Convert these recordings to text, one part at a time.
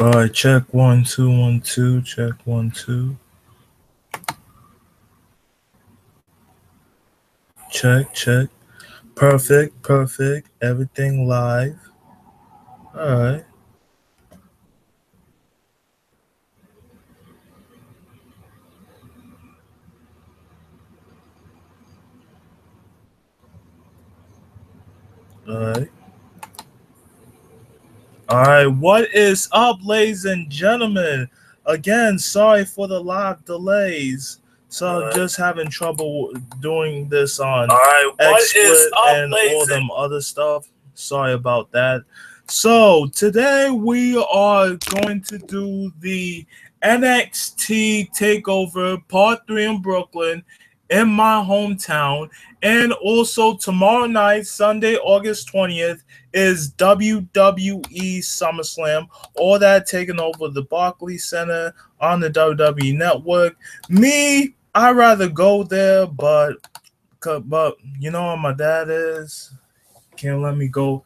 All right, check 1 2 1 2. Check 1 2. Check check. Perfect perfect. Everything live. All right. All right. All right. What is up, ladies and gentlemen? Again, sorry for the live delays. So just having trouble doing this on XSplit and all them other stuff. Sorry about that. So today we are going to do the NXT Takeover Part 3 in Brooklyn in my hometown. And also tomorrow night, Sunday, August 20th, is WWE Summerslam. All that taking over the Barclays Center on the WWE Network. Me, I'd rather go there, but you know how my dad is. Can't let me go.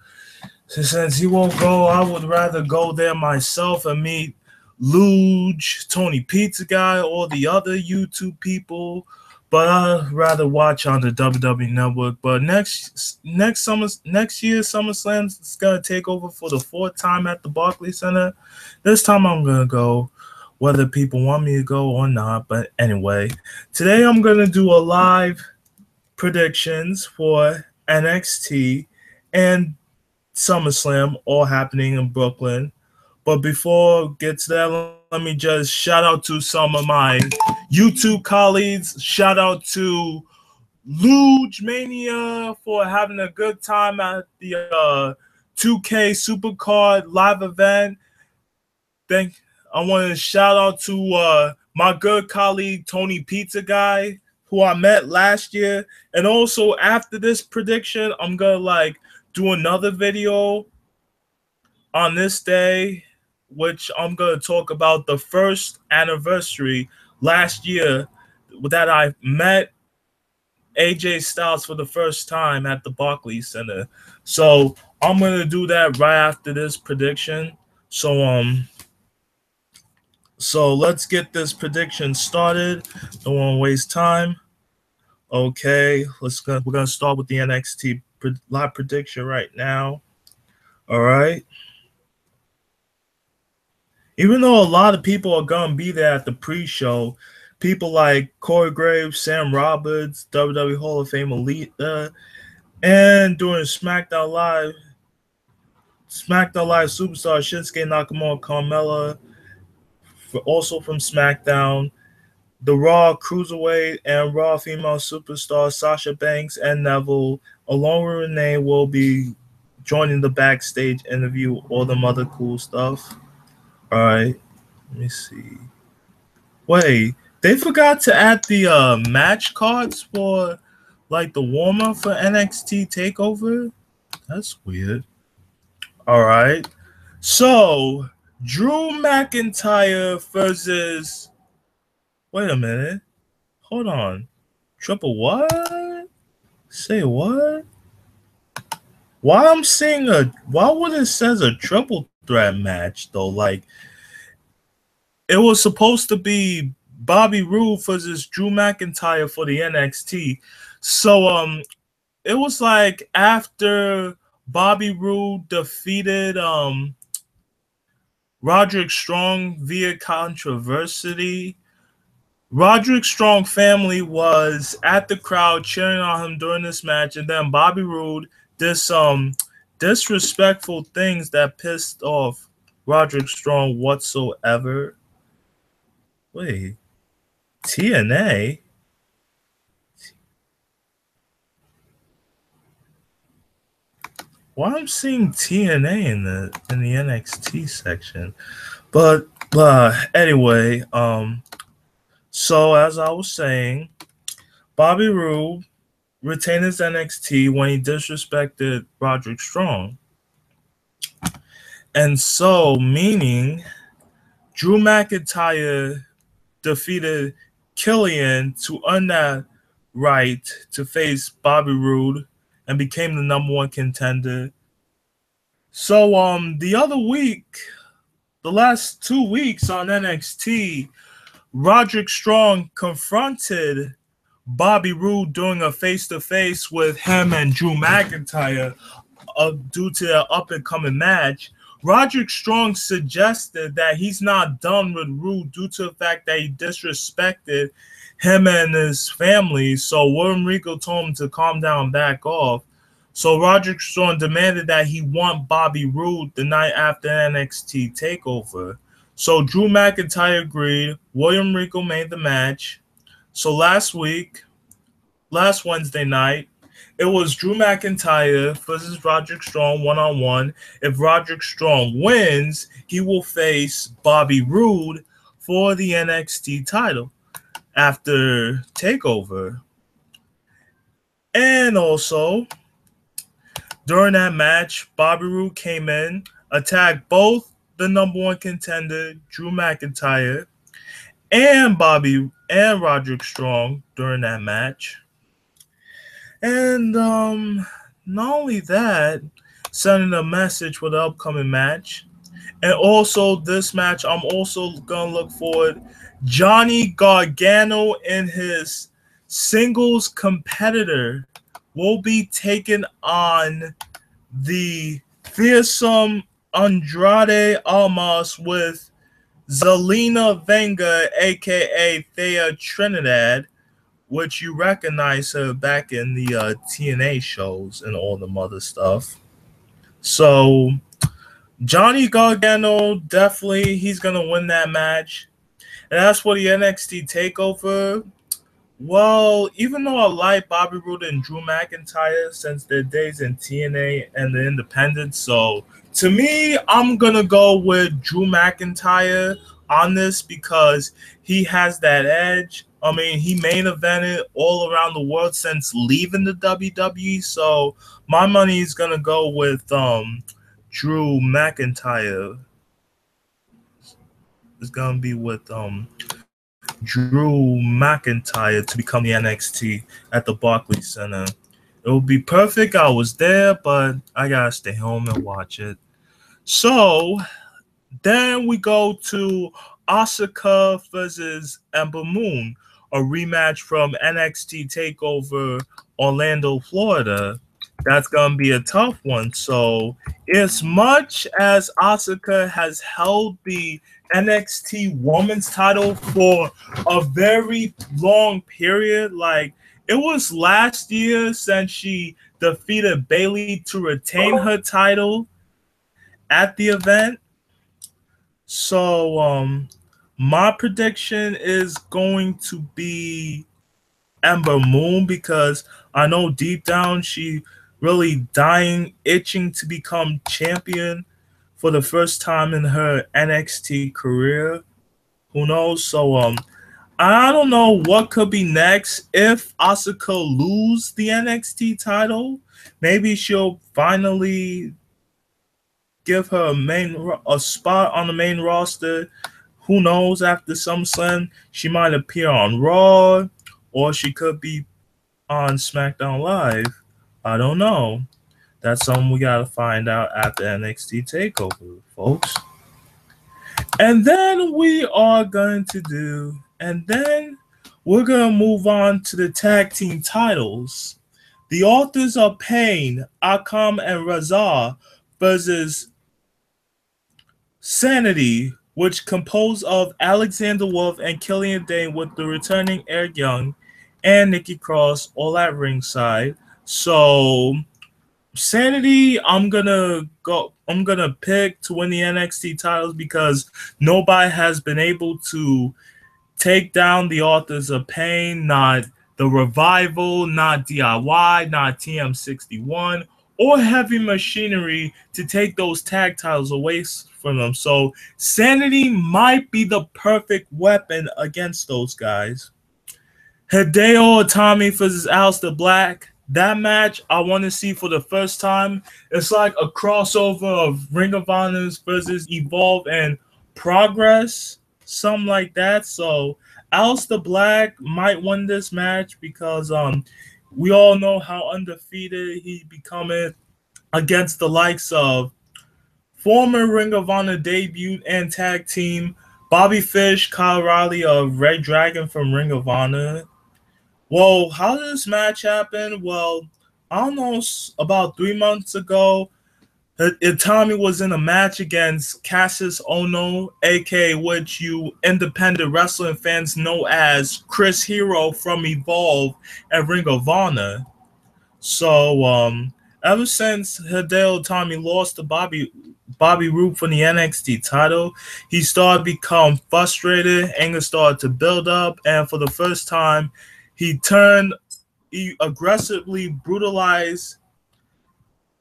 Since he won't go, I would rather go there myself and meet Luge, Tony Pizza Guy, all the other YouTube people. But I'd rather watch on the WWE Network. But next year, SummerSlam is gonna take over for the fourth time at the Barclays Center. This time I'm gonna go, whether people want me to go or not. But anyway, today I'm gonna do a live predictions for NXT and SummerSlam, all happening in Brooklyn. But before I get to that, let me just shout out to some of my YouTube colleagues. Shout out to Luge Mania for having a good time at the 2K Supercard live event. I want to shout out to my good colleague Tony Pizza Guy, who I met last year. And also after this prediction, I'm gonna do another video on this day, which I'm going to talk about the first anniversary last year that I met AJ Styles for the first time at the Barclays Center. So I'm going to do that right after this prediction. So let's get this prediction started. Don't want to waste time. Okay, we're going to start with the NXT live prediction right now. All right. Even though a lot of people are going to be there at the pre-show, people like Corey Graves, Sam Roberts, WWE Hall of Fame Elite, and during SmackDown Live superstar Shinsuke Nakamura, Carmella, also from SmackDown, the Raw Cruiserweight and Raw female superstar Sasha Banks and Neville, along with Renee, will be joining the backstage interview, all them other cool stuff. All right, let me see. Wait, they forgot to add the match cards for the warm-up for NXT Takeover? That's weird. All right. So, Drew McIntyre versus... Wait a minute. Hold on. Triple what? Say what? Why would it says a triple threat match though? It was supposed to be Bobby Roode versus Drew McIntyre for the NXT. So it was after Bobby Roode defeated Roderick Strong via controversy. Roderick Strong family was at the crowd cheering on him during this match, and then Bobby Roode did some disrespectful things that pissed off Roderick Strong whatsoever. Wait, TNA? Why I'm seeing TNA in the NXT section? But anyway, so as I was saying, Bobby Roode retained his NXT when he disrespected Roderick Strong. And so, meaning Drew McIntyre defeated Killian to earn that right to face Bobby Roode and became the #1 contender. So the other week, the last 2 weeks on NXT, Roderick Strong confronted Bobby Roode doing a face-to-face with him and Drew McIntyre due to their up-and-coming match. Roderick Strong suggested that he's not done with Roode due to the fact that he disrespected him and his family. So William Regal told him to calm down and back off. So Roderick Strong demanded that he want Bobby Roode the night after NXT Takeover. So Drew McIntyre agreed. William Regal made the match. So last Wednesday night, it was Drew McIntyre versus Roderick Strong one-on-one. If Roderick Strong wins, he will face Bobby Roode for the NXT title after Takeover. And also, during that match, Bobby Roode came in, attacked both the number one contender, Drew McIntyre, and Roderick Strong during that match. And not only that, sending a message for the upcoming match. And also this match, I'm also going to look forward. Johnny Gargano and his singles competitor will be taking on the fearsome Andrade Almas with Zelina Vega, a.k.a. Thea Trinidad, which you recognize her back in the TNA shows and all the other stuff. So Johnny Gargano, definitely, he's going to win that match. And as for the NXT TakeOver, well, even though I like Bobby Roode and Drew McIntyre since their days in TNA and the Independents, so to me, I'm going to go with Drew McIntyre on this because he has that edge. I mean, he main evented all around the world since leaving the WWE, so my money is going to go with Drew McIntyre. It's going to be with Drew McIntyre to become the NXT at the Barclays Center. It would be perfect. I was there, but I got to stay home and watch it. So then we go to Asuka versus Ember Moon, a rematch from NXT TakeOver Orlando, Florida. That's going to be a tough one. So as much as Asuka has held the NXT Women's title for a very long period, like it was last year since she defeated Bayley to retain her title at the event. So my prediction is going to be Ember Moon because I know deep down she really itching to become champion for the first time in her NXT career. Who knows? So I don't know what could be next if Asuka lose the NXT title. Maybe she'll finally give her a spot on the main roster. Who knows? After SummerSlam, she might appear on Raw, or she could be on SmackDown Live. I don't know. That's something we gotta find out after NXT TakeOver, folks. And then we're gonna move on to the tag team titles. The Authors of Pain, Akam and Razar versus Sanity, which composed of Alexander Wolf and Killian Dane with the returning Eric Young and Nikki Cross all at ringside. So Sanity, I'm gonna pick to win the NXT titles because nobody has been able to take down the Authors of Pain, not the Revival, not DIY, not TM61, or Heavy Machinery to take those tag titles away from them. So Sanity might be the perfect weapon against those guys. Hideo Itami versus Aleister Black. That match I want to see for the first time. It's like a crossover of Ring of Honors versus Evolve and Progress, something like that. So Aleister Black might win this match because we all know how undefeated he becoming against the likes of former Ring of Honor debut and tag team Bobby Fish, Kyle Riley of Red Dragon from Ring of Honor. Well, how did this match happen? Well, I don't know, about 3 months ago, Itami was in a match against Cassius Ono, aka which you independent wrestling fans know as Chris Hero from Evolve and Ring of Honor. So, ever since Hideo Itami lost to Bobby Roode for the NXT title, he started to become frustrated, anger started to build up, and for the first time, he aggressively brutalized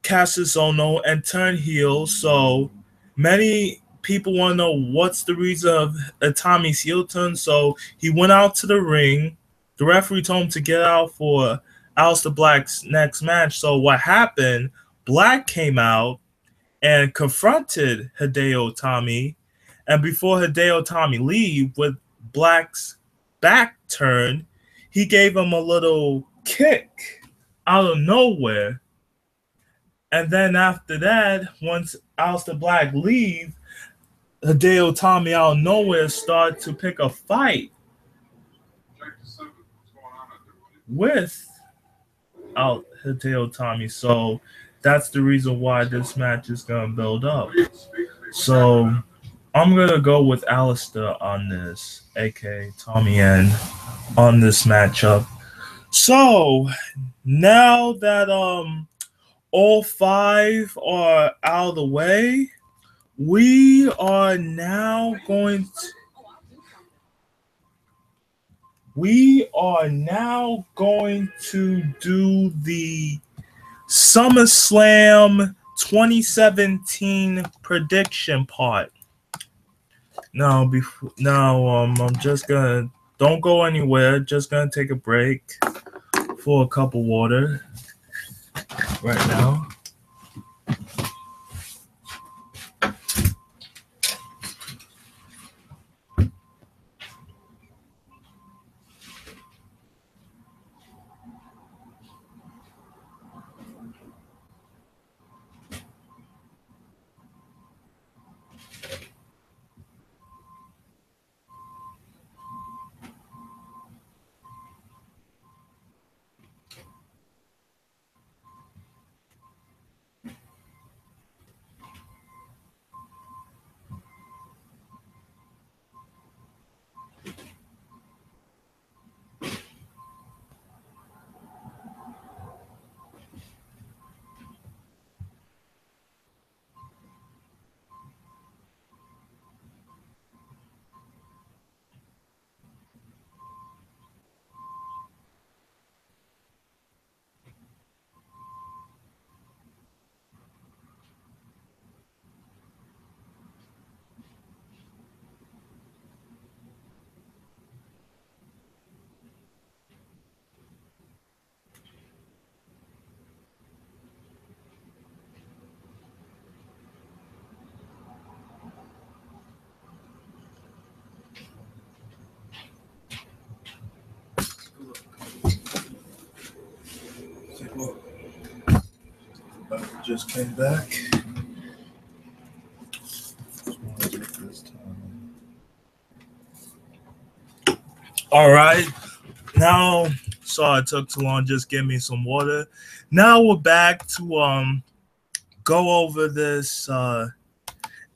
Cassius Ono and turned heel. So many people want to know what's the reason of Itami's heel turn. So he went out to the ring. The referee told him to get out for Aleister Black's next match. So what happened? Black came out and confronted Hideo Itami. And before Hideo Itami leave, with Black's back turned, he gave him a little kick out of nowhere. And then after that, once Aleister Black leave, Hideo Itami out of nowhere started to pick a fight with Hideo Itami. So that's the reason why this match is going to build up. So I'm going to go with Aleister on this, aka Tommy N, on this matchup. So now that all five are out of the way, we are now going to do the SummerSlam 2017 prediction part. I'm just gonna, don't go anywhere, just gonna take a break for a cup of water right now. Just came back. All right. Now, sorry it took too long. Just give me some water. Now we're back to go over this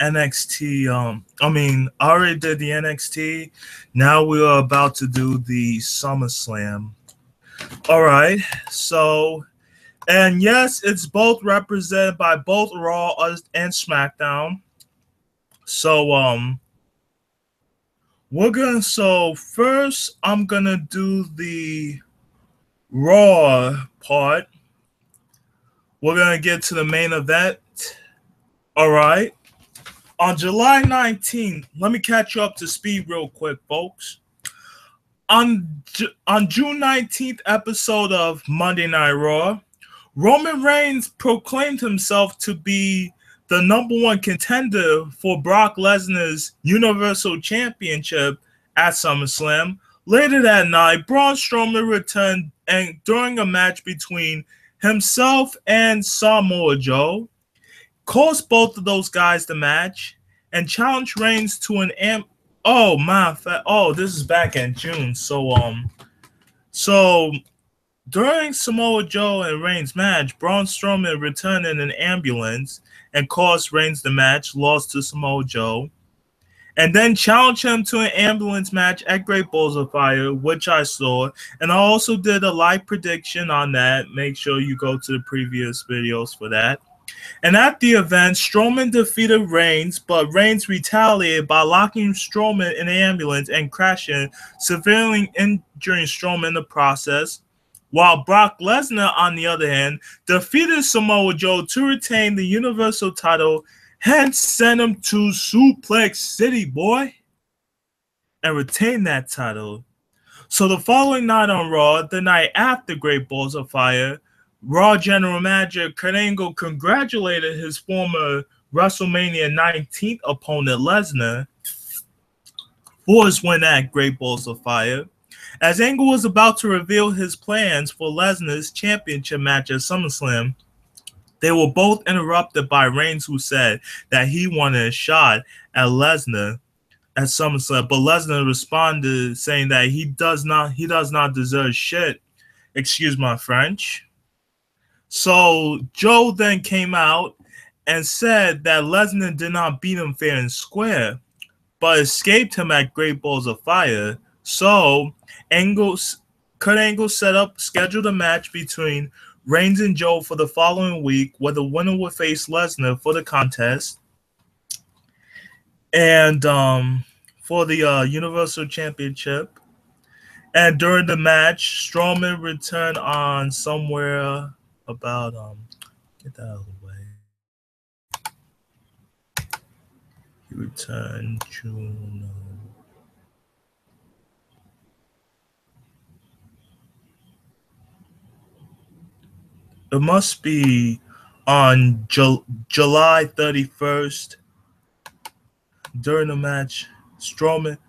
NXT. I already did the NXT. Now we are about to do the SummerSlam. All right. So, and yes, it's both represented by both Raw and SmackDown. So, first I'm gonna do the Raw part. We're gonna get to the main event. All right. On July 19th, let me catch you up to speed real quick, folks. On June 19th episode of Monday Night Raw, Roman Reigns proclaimed himself to be the #1 contender for Brock Lesnar's Universal Championship at SummerSlam. Later that night, Braun Strowman returned and during a match between himself and Samoa Joe. cost both of those guys the match, and challenged Reigns to an Oh my! Oh, this is back in June. So during Samoa Joe and Reigns' match, Braun Strowman returned in an ambulance and cost Reigns the match, lost to Samoa Joe, and then challenged him to an ambulance match at Great Balls of Fire, which I saw, and I also did a live prediction on that. Make sure you go to the previous videos for that. And at the event, Strowman defeated Reigns, but Reigns retaliated by locking Strowman in the ambulance and crashing, severely injuring Strowman in the process. While Brock Lesnar, on the other hand, defeated Samoa Joe to retain the Universal title, hence sent him to Suplex City, boy, and retain that title. So the following night on Raw, the night after Great Balls of Fire, Raw General Manager Kurt Angle congratulated his former WrestleMania 19 opponent Lesnar for his win at Great Balls of Fire. As Angle was about to reveal his plans for Lesnar's championship match at SummerSlam, they were both interrupted by Reigns, who said that he wanted a shot at Lesnar at SummerSlam, but Lesnar responded saying that he does not deserve shit. Excuse my French. So Joe then came out and said that Lesnar did not beat him fair and square, but escaped him at Great Balls of Fire. So Kurt Angle scheduled a match between Reigns and Joe for the following week, where the winner would face Lesnar for the contest. And for the Universal Championship. And during the match, Strowman returned on somewhere about get that out of the way. He returned June. It must be on July 31st. During the match, Strowman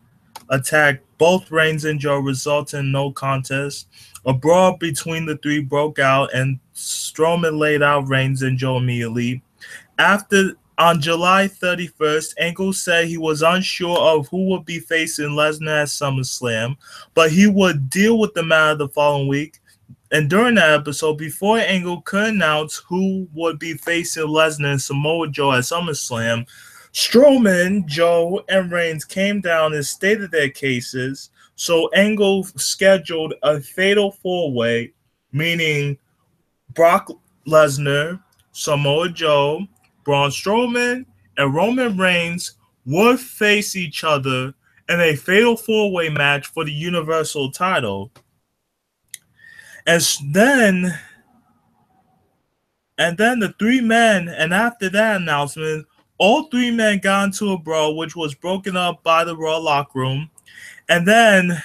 attacked both Reigns and Joe, resulting in no contest. A brawl between the three broke out, and Strowman laid out Reigns and Joe immediately. On July 31st, Angle said he was unsure of who would be facing Lesnar at SummerSlam, but he would deal with the matter the following week. And during that episode, before Angle could announce who would be facing Lesnar and Samoa Joe at SummerSlam, Strowman, Joe, and Reigns came down and stated their cases. So Angle scheduled a fatal four-way, meaning Brock Lesnar, Samoa Joe, Braun Strowman, and Roman Reigns would face each other in a fatal four-way match for the Universal title. And then the three men, and after that announcement, all three men got into a brawl, which was broken up by the Raw locker room. And then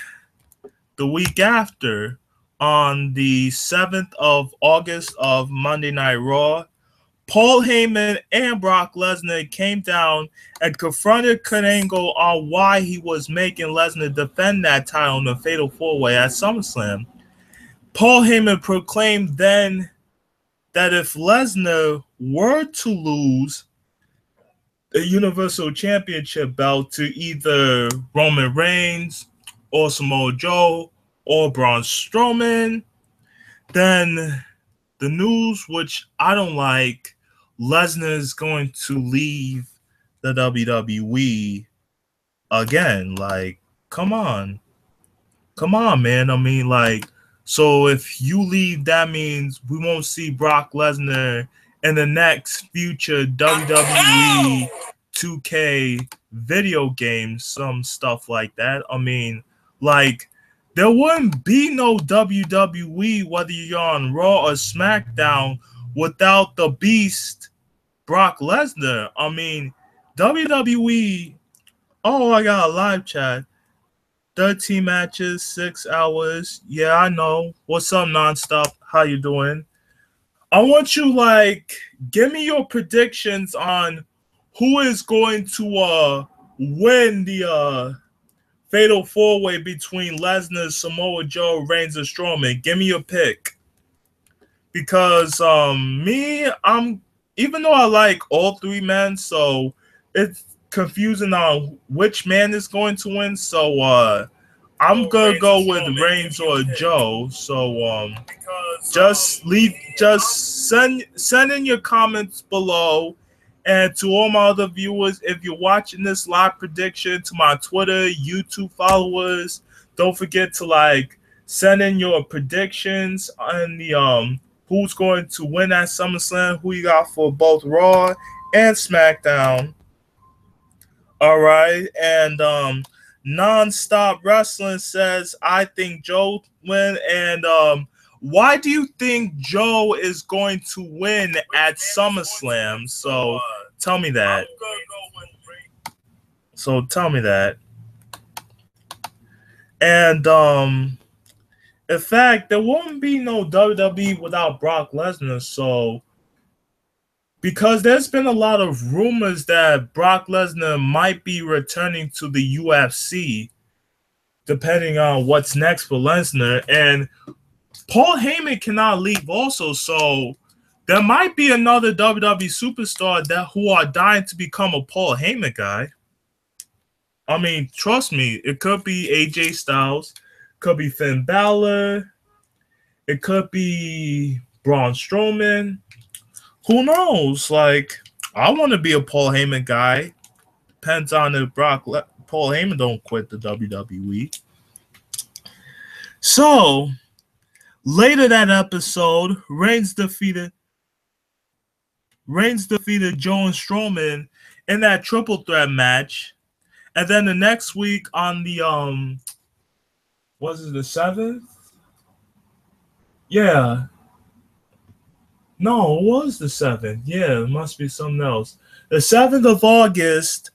the week after, on the 7th of August of Monday Night Raw, Paul Heyman and Brock Lesnar came down and confronted Kurt Angle on why he was making Lesnar defend that title in the Fatal 4-Way at SummerSlam. Paul Heyman proclaimed then that if Lesnar were to lose the Universal Championship belt to either Roman Reigns or Samoa Joe or Braun Strowman, then the news, which I don't like, Lesnar is going to leave the WWE again. Like, come on, man. I mean, like, so if you leave, that means we won't see Brock Lesnar in the next future WWE 2K video games, some stuff like that. I mean, like, there wouldn't be no WWE, whether you're on Raw or SmackDown, without the Beast, Brock Lesnar. I mean, WWE, oh, I got a live chat. 13 matches, 6 hours. Yeah, I know. What's up, Nonstop? How you doing? I want you, like, give me your predictions on who is going to win the Fatal 4-Way between Lesnar, Samoa Joe, Reigns, and Strowman. Give me your pick. Because me, I'm even though I like all three men, so it's confusing on which man is going to win. So I'm gonna go with Reigns or Joe. So just send in your comments below. And to all my other viewers, if you're watching this live prediction, to my Twitter, YouTube followers, don't forget to send in your predictions on the who's going to win at SummerSlam, who you got for both Raw and SmackDown. All right, and Nonstop Wrestling says, I think Joe win. And why do you think Joe is going to win at SummerSlam? So tell me that. So tell me that. And in fact, there won't be no WWE without Brock Lesnar. So because there's been a lot of rumors that Brock Lesnar might be returning to the UFC, depending on what's next for Lesnar. And Paul Heyman cannot leave also, so there might be another WWE superstar who are dying to become a Paul Heyman guy. I mean, trust me, it could be AJ Styles, could be Finn Balor, it could be Braun Strowman. Who knows? I want to be a Paul Heyman guy. Depends on if Paul Heyman don't quit the WWE. So later that episode, Reigns defeated Joe and Strowman in that triple threat match. And then the next week on the was it the 7th? Yeah. No, it was the 7th. Yeah, it must be something else. The 7th of August,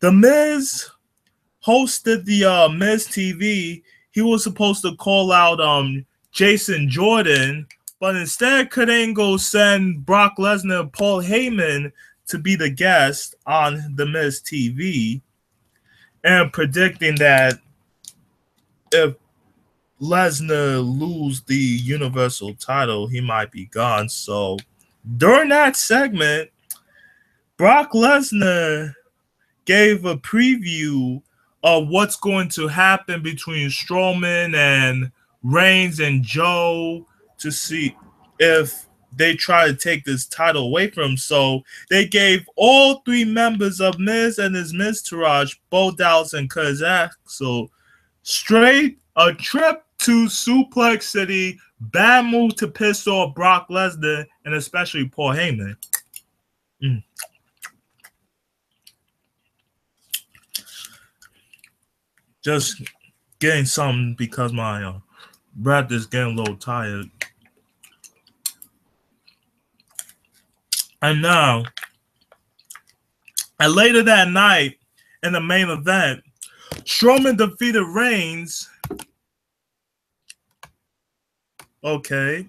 The Miz hosted the Miz TV. He was supposed to call out Jason Jordan, but instead Kurt Angle sent Brock Lesnar and Paul Heyman to be the guest on the Miz TV, and predicting that if Lesnar lose the Universal title, he might be gone. So during that segment, Brock Lesnar gave a preview of what's going to happen between Strowman and Reigns and Joe to see if they try to take this title away from him. So they gave all three members of Miz and his Miztourage, Bo Dallas and Kazak, so straight a trip to Suplex City, bad move to piss off Brock Lesnar and especially Paul Heyman. Just getting something because my breath is getting a little tired. And now, and later that night in the main event, Strowman defeated Reigns. Okay.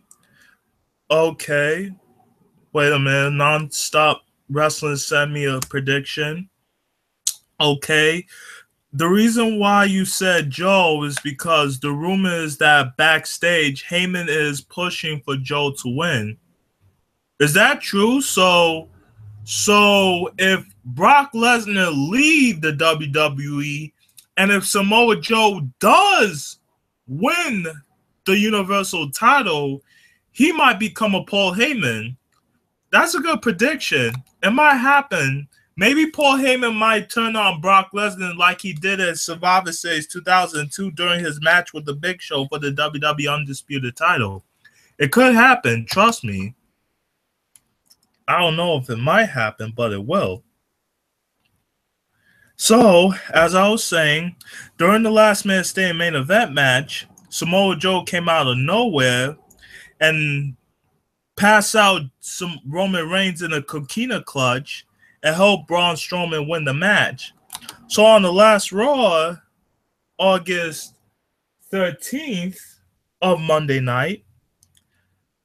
Wait a minute. Nonstop Wrestling sent me a prediction. Okay. The reason why you said Joe is because the rumor is that backstage Heyman is pushing for Joe to win. Is that true? So if Brock Lesnar leave the WWE and if Samoa Joe does win the Universal title, he might become a Paul Heyman. That's a good prediction. It might happen. Maybe Paul Heyman might turn on Brock Lesnar like he did at Survivor Series 2002 during his match with The Big Show for the WWE Undisputed title. It could happen. Trust me. I don't know if it might happen, but it will. So, as I was saying, during the last man standing main event match, Samoa Joe came out of nowhere and passed out some Roman Reigns in a coquina clutch and helped Braun Strowman win the match. So on the last Raw, August 13th of Monday night,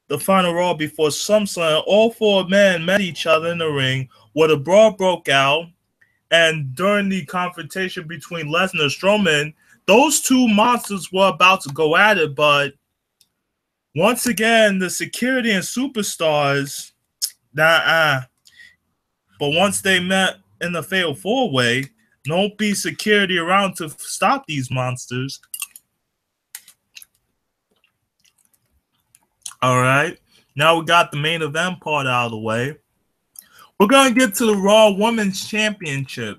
the final Raw before SummerSlam, all four men met each other in the ring where the brawl broke out. And during the confrontation between Lesnar and Strowman, those two monsters were about to go at it, but once again, the security and superstars Nah. But once they met in the Fatal 4-Way, no be security around to stop these monsters. All right. Now we got the main event part out of the way. We're going to get to the Raw Women's Championship.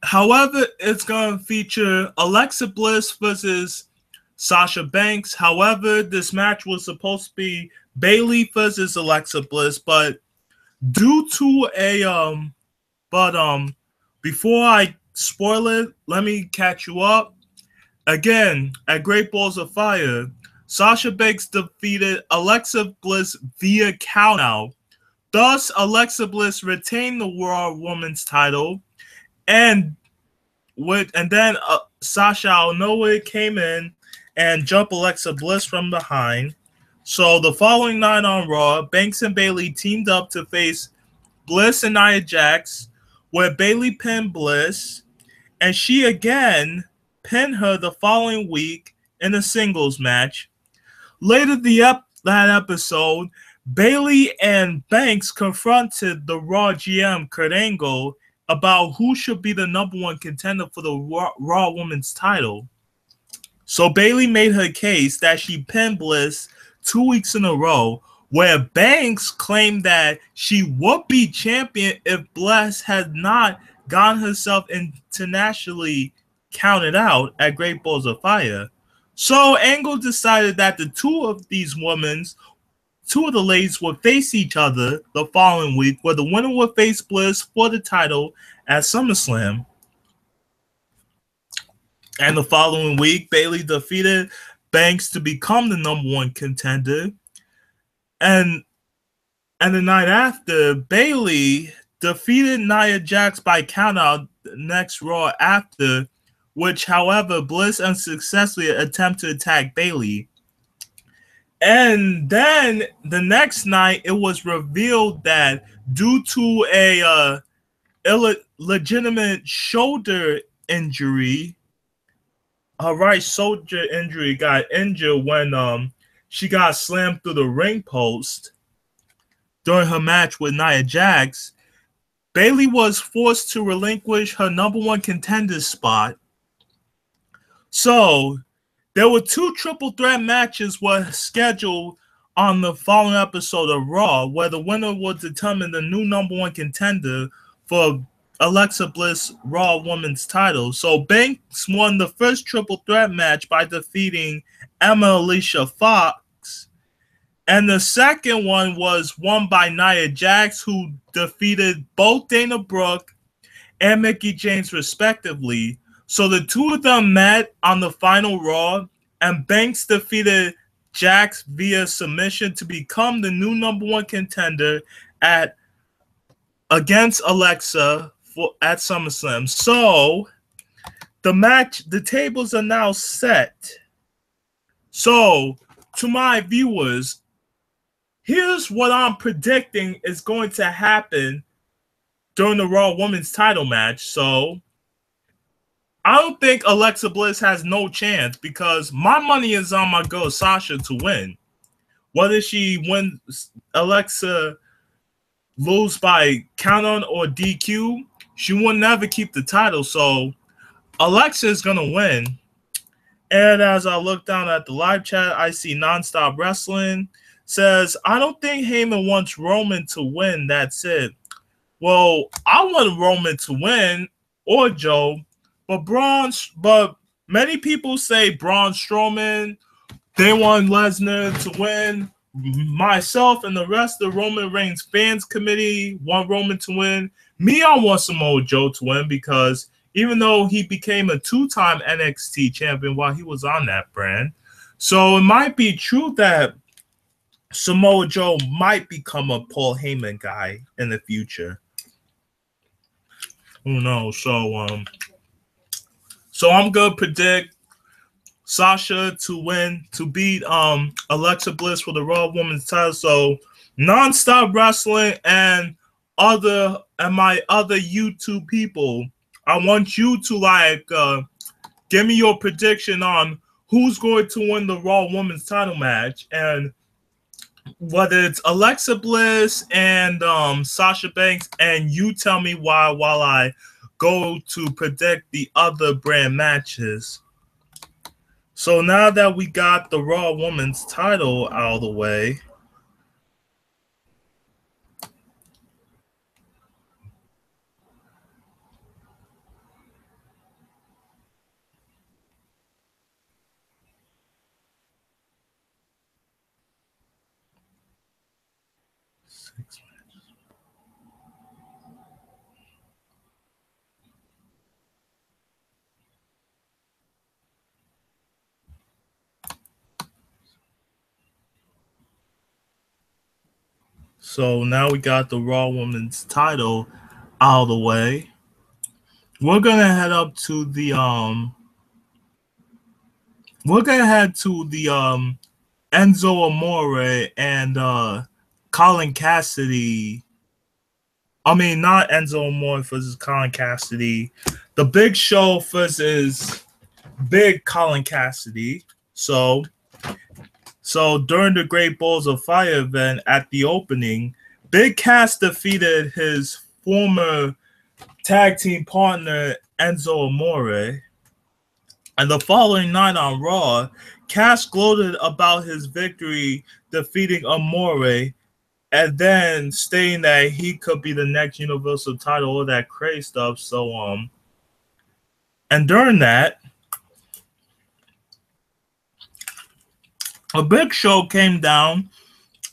However, it's going to feature Alexa Bliss versus Sasha Banks. However, this match was supposed to be Bayley versus Alexa Bliss, but due to before I spoil it, let me catch you up. Again, at Great Balls of Fire, Sasha Banks defeated Alexa Bliss via countout. Thus, Alexa Bliss retained the Raw Women's title, and then Sasha out of nowhere came in and jumped Alexa Bliss from behind. So the following night on Raw, Banks and Bayley teamed up to face Bliss and Nia Jax, where Bayley pinned Bliss, and she again pinned her the following week in a singles match. Later that episode, Bayley and Banks confronted the Raw GM Kurt Angle about who should be the #1 contender for the Raw Women's title. So Bayley made her case that she pinned Bliss 2 weeks in a row, where Banks claimed that she would be champion if Bliss had not gotten herself internationally counted out at Great Balls of Fire. So Angle decided that the two of the ladies would face each other the following week, where the winner would face Bliss for the title at SummerSlam. And the following week, Bayley defeated Banks to become the #1 contender. And the night after, Bayley defeated Nia Jax by countout next Raw after, which, however, Bliss unsuccessfully attempted to attack Bayley. And then the next night, it was revealed that due to a illegitimate shoulder injury, her right shoulder injury got injured when she got slammed through the ring post during her match with Nia Jax. Bayley was forced to relinquish her #1 contender spot. So there were 2 triple threat matches were scheduled on the following episode of Raw, where the winner would determine the new #1 contender for Alexa Bliss Raw Women's title. So Banks won the first triple threat match by defeating Emma Alicia Fox, and the second one was won by Nia Jax, who defeated both Dana Brooke and Mickie James respectively. So the two of them met on the final Raw, and Banks defeated Jax via submission to become the new #1 contender against Alexa at SummerSlam. So the tables are now set. So to my viewers, here's what I'm predicting is going to happen during the Raw Women's title match. So I don't think Alexa Bliss has no chance, because my money is on my girl Sasha to win. Whether she wins, Alexa lose by count-out or DQ, she will never keep the title. So Alexa is going to win. And as I look down at the live chat, I see Nonstop Wrestling says, I don't think Heyman wants Roman to win. That's it. Well, I want Roman to win, or Joe, but many people say Braun Strowman. They want Lesnar to win. Myself and the rest of the Roman Reigns fans committee want Roman to win. Me, I want Samoa Joe to win, because even though he became a 2-time NXT champion while he was on that brand, so it might be true that Samoa Joe might become a Paul Heyman guy in the future. Who knows? So I'm gonna predict Sasha to win, to beat Alexa Bliss for the Raw Women's title. So Nonstop Wrestling and my other YouTube people, I want you to give me your prediction on who's going to win the Raw Women's title match. And whether it's Alexa Bliss and Sasha Banks, and you tell me why while I go to predict the other brand matches. So now that we got the Raw Women's title out of the way, so now we got the Raw Women's title out of the way. We're gonna head up to the Enzo Amore and Colin Cassidy. I mean, not Enzo Amore versus Colin Cassidy. The Big Show versus Big Colin Cassidy. So during the Great Balls of Fire event at the opening, Big Cass defeated his former tag team partner Enzo Amore. And the following night on Raw, Cass gloated about his victory defeating Amore, and then stating that he could be the next Universal title, all that crazy stuff. So and during that, a Big Show came down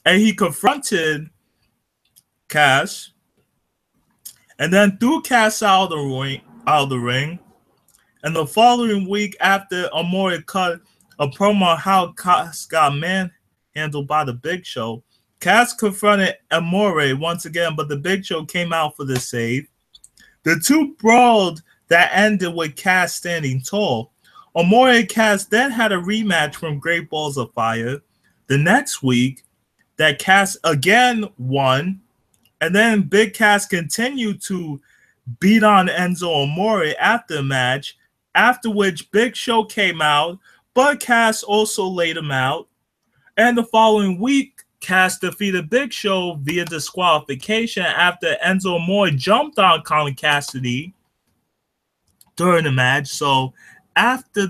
and he confronted Cass, and then threw Cass out of the ring. And the following week, after Amore cut a promo on how Cass got manhandled by the Big Show, Cass confronted Amore once again, but the Big Show came out for the save. The two brawled that ended with Cass standing tall. Amore and Cass then had a rematch from Great Balls of Fire the next week that Cass again won, and then Big Cass continued to beat on Enzo Amore after the match, after which Big Show came out, but Cass also laid him out. And the following week, Cass defeated Big Show via disqualification after Enzo Amore jumped on Colin Cassidy during the match. So after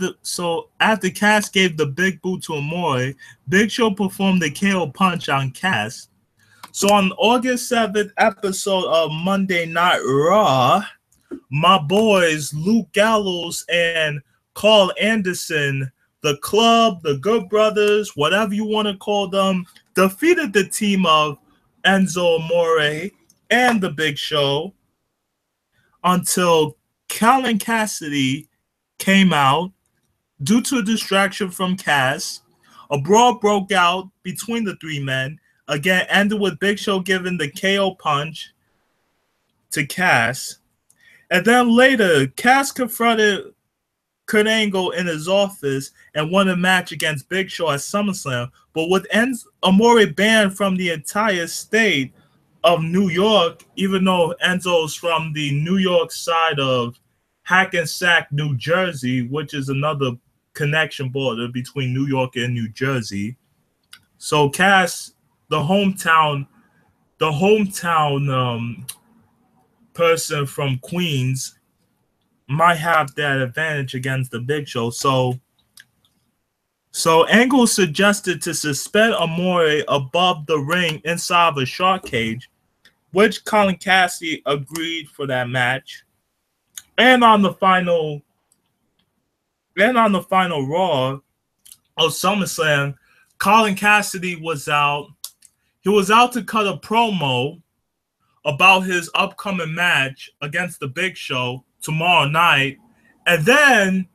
Cass gave the big boot to Amore, Big Show performed the KO punch on Cass. So on August 7th episode of Monday Night Raw, my boys Luke Gallows and Carl Anderson, the Club, the Good Brothers, whatever you want to call them, defeated the team of Enzo Amore and the Big Show until Colin Cassidy came out due to a distraction from Cass. A brawl broke out between the three men, again ended with Big Show giving the KO punch to Cass. And then later, Cass confronted Kurt Angle in his office and won a match against Big Show at SummerSlam. But with Amore banned from the entire state of New York, even though Enzo's from the New York side of Hackensack, New Jersey, which is another connection border between New York and New Jersey. So Cass, the hometown person from Queens, might have that advantage against the Big Show. So Angle suggested to suspend Amore above the ring inside of a shark cage, which Colin Cassidy agreed for that match. And on the final Raw of SummerSlam, Colin Cassidy was out. He was out to cut a promo about his upcoming match against the Big Show tomorrow night. And then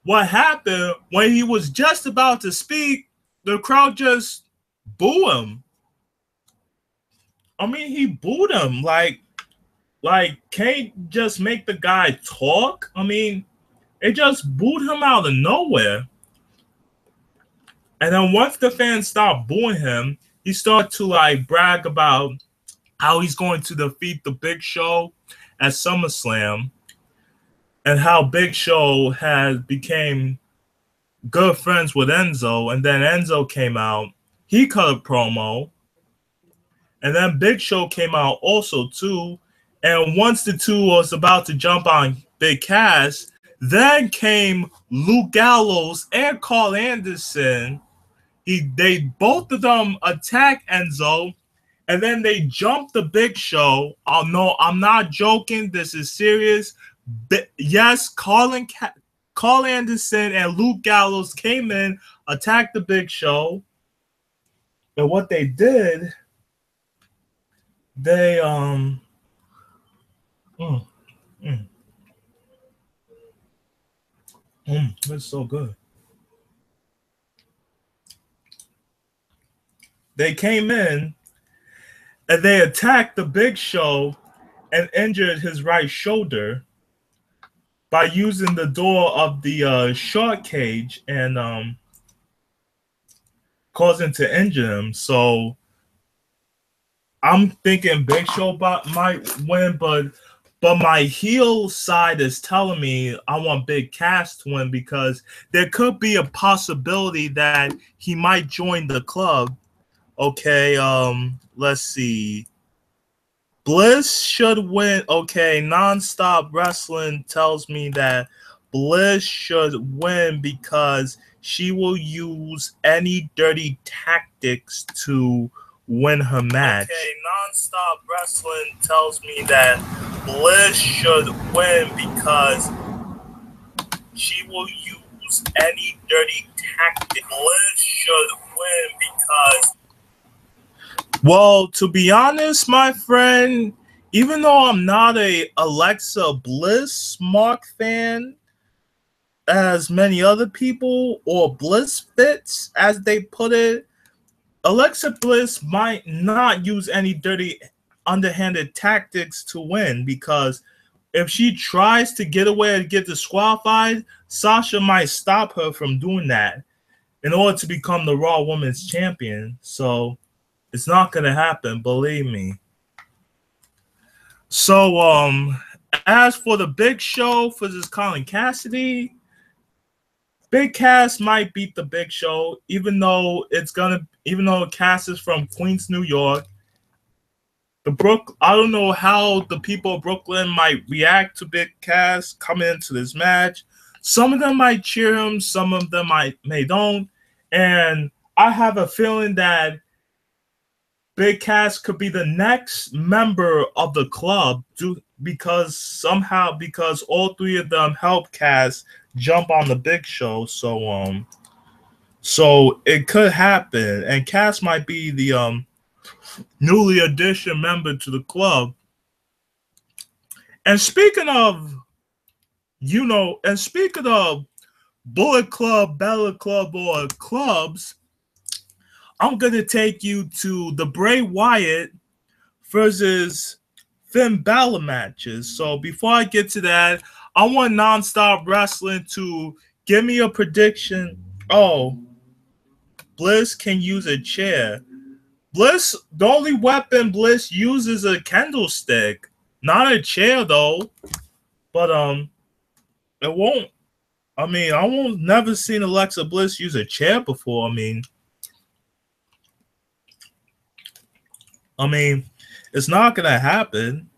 what happened when he was just about to speak, the crowd just booed him. I mean, he booed him. Like, can't just make the guy talk? I mean, it just booed him out of nowhere. And then once the fans stopped booing him, he started to like brag about how he's going to defeat the Big Show at SummerSlam, and how Big Show has became good friends with Enzo. And then Enzo came out. He cut a promo. And then Big Show came out also too. And once the two was about to jump on Big Cass, then came Luke Gallows and Carl Anderson. They both of them attacked Enzo, and then they jumped the Big Show. Oh no, I'm not joking. This is serious. Yes, Carl Anderson and Luke Gallows came in, attacked the Big Show, and what they did, they it's so good. They came in and they attacked the Big Show and injured his right shoulder by using the door of the short cage and causing to injure him. So I'm thinking Big Show might win, but my heel side is telling me I want Big Cass to win because there could be a possibility that he might join the club. Okay, let's see. Bliss should win. Okay, Nonstop Wrestling tells me that Bliss should win because she will use any dirty tactics to win her match. Okay, Nonstop Wrestling tells me that Bliss should win because she will use any dirty tactic. Bliss should win because... Well, to be honest, my friend, even though I'm not a Alexa Bliss Mark fan, as many other people, or Bliss Fits, as they put it, Alexa Bliss might not use any dirty, underhanded tactics to win, because if she tries to get away and get disqualified, Sasha might stop her from doing that in order to become the Raw Women's Champion. So it's not going to happen, believe me. So, as for the Big Show versus Colin Cassidy, Big Cass might beat the Big Show, even though Cass is from Queens, New York. I don't know how the people of Brooklyn might react to Big Cass coming into this match. Some of them might cheer him, some of them may don't. And I have a feeling that Big Cass could be the next member of the club because all three of them helped Cass jump on the Big Show. So it could happen, and Cass might be the newly addition member to the club. And speaking of Bullet Club, Battle Club, or clubs, I'm going to take you to the Bray Wyatt versus Finn Balor matches. So before I get to that, I want Nonstop Wrestling to give me a prediction. Oh, Bliss can use a chair. Bliss, the only weapon Bliss uses is a candlestick. Not a chair, though. But, it won't. I won't never seen Alexa Bliss use a chair before. It's not going to happen.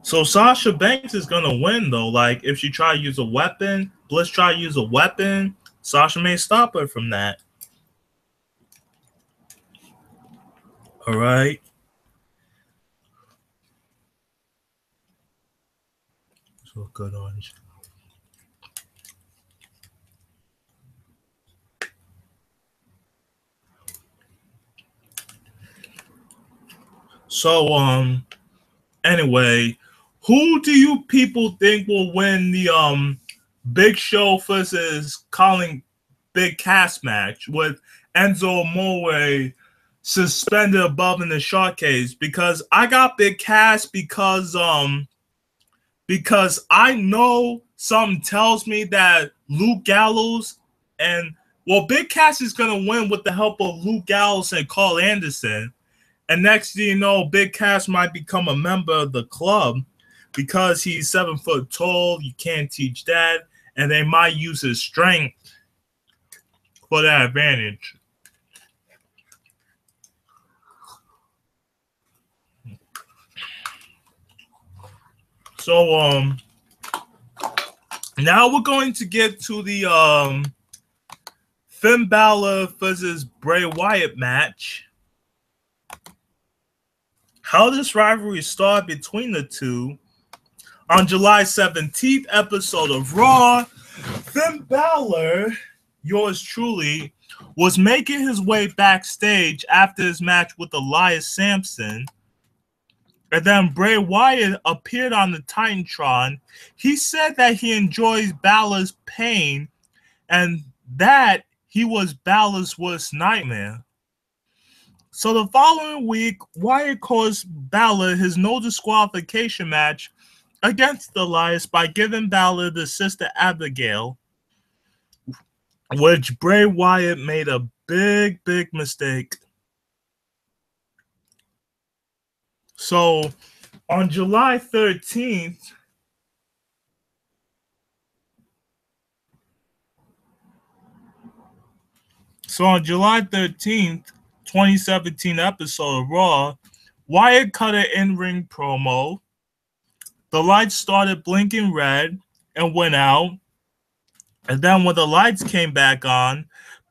So Sasha Banks is going to win, though. Like, if she try to use a weapon, Bliss try to use a weapon, Sasha may stop her from that. All right. So good orange. So, anyway, who do you people think will win the Big Show versus Colin Big Cass match with Enzo Amore suspended above in the short case? Because I got Big Cass because I know something tells me that Luke Gallows Big Cass is gonna win with the help of Luke Gallows and Carl Anderson. And next thing you know, Big Cass might become a member of the club because he's 7 foot tall. You can't teach that. And they might use his strength for that advantage. So now we're going to get to the Finn Balor versus Bray Wyatt match. How this rivalry started between the two. On July 17th episode of Raw, Finn Balor, yours truly, was making his way backstage after his match with Elias Sampson. And then Bray Wyatt appeared on the Titantron. He said that he enjoys Balor's pain and that he was Balor's worst nightmare. So the following week, Wyatt caused Balor his no disqualification match against Elias by giving Balor the Sister Abigail, which Bray Wyatt made a big mistake. So on July 13th, So on July 13th, 2017 episode of Raw, Wyatt cut an in-ring promo. The lights started blinking red and went out. And then when the lights came back on,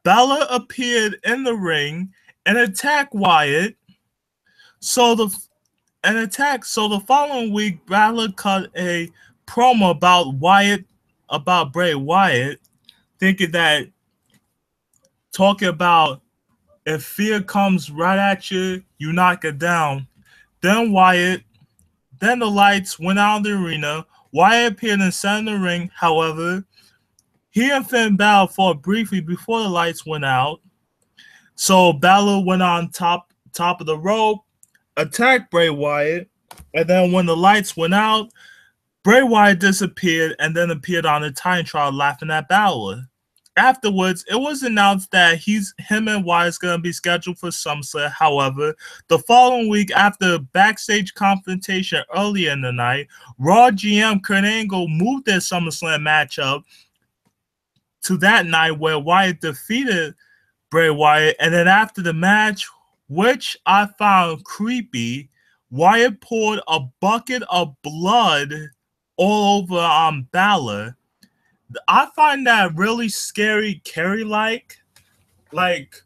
Balor appeared in the ring and attacked Wyatt. So the following week, Balor cut a promo about Bray Wyatt, talking about if fear comes right at you, you knock it down. Then the lights went out in the arena. Wyatt appeared in the center of the ring. However, he and Finn Balor fought briefly before the lights went out. So Balor went on top of the rope, attacked Bray Wyatt, and then when the lights went out, Bray Wyatt disappeared and then appeared on the Titantron laughing at Balor. Afterwards, it was announced that him and Wyatt's going to be scheduled for SummerSlam. However, the following week, after a backstage confrontation earlier in the night, Raw GM Kurt Angle moved their SummerSlam matchup to that night where Wyatt defeated Bray Wyatt. And then after the match, which I found creepy, Wyatt poured a bucket of blood all over Balor. I find that really scary, Carrie-like. Like,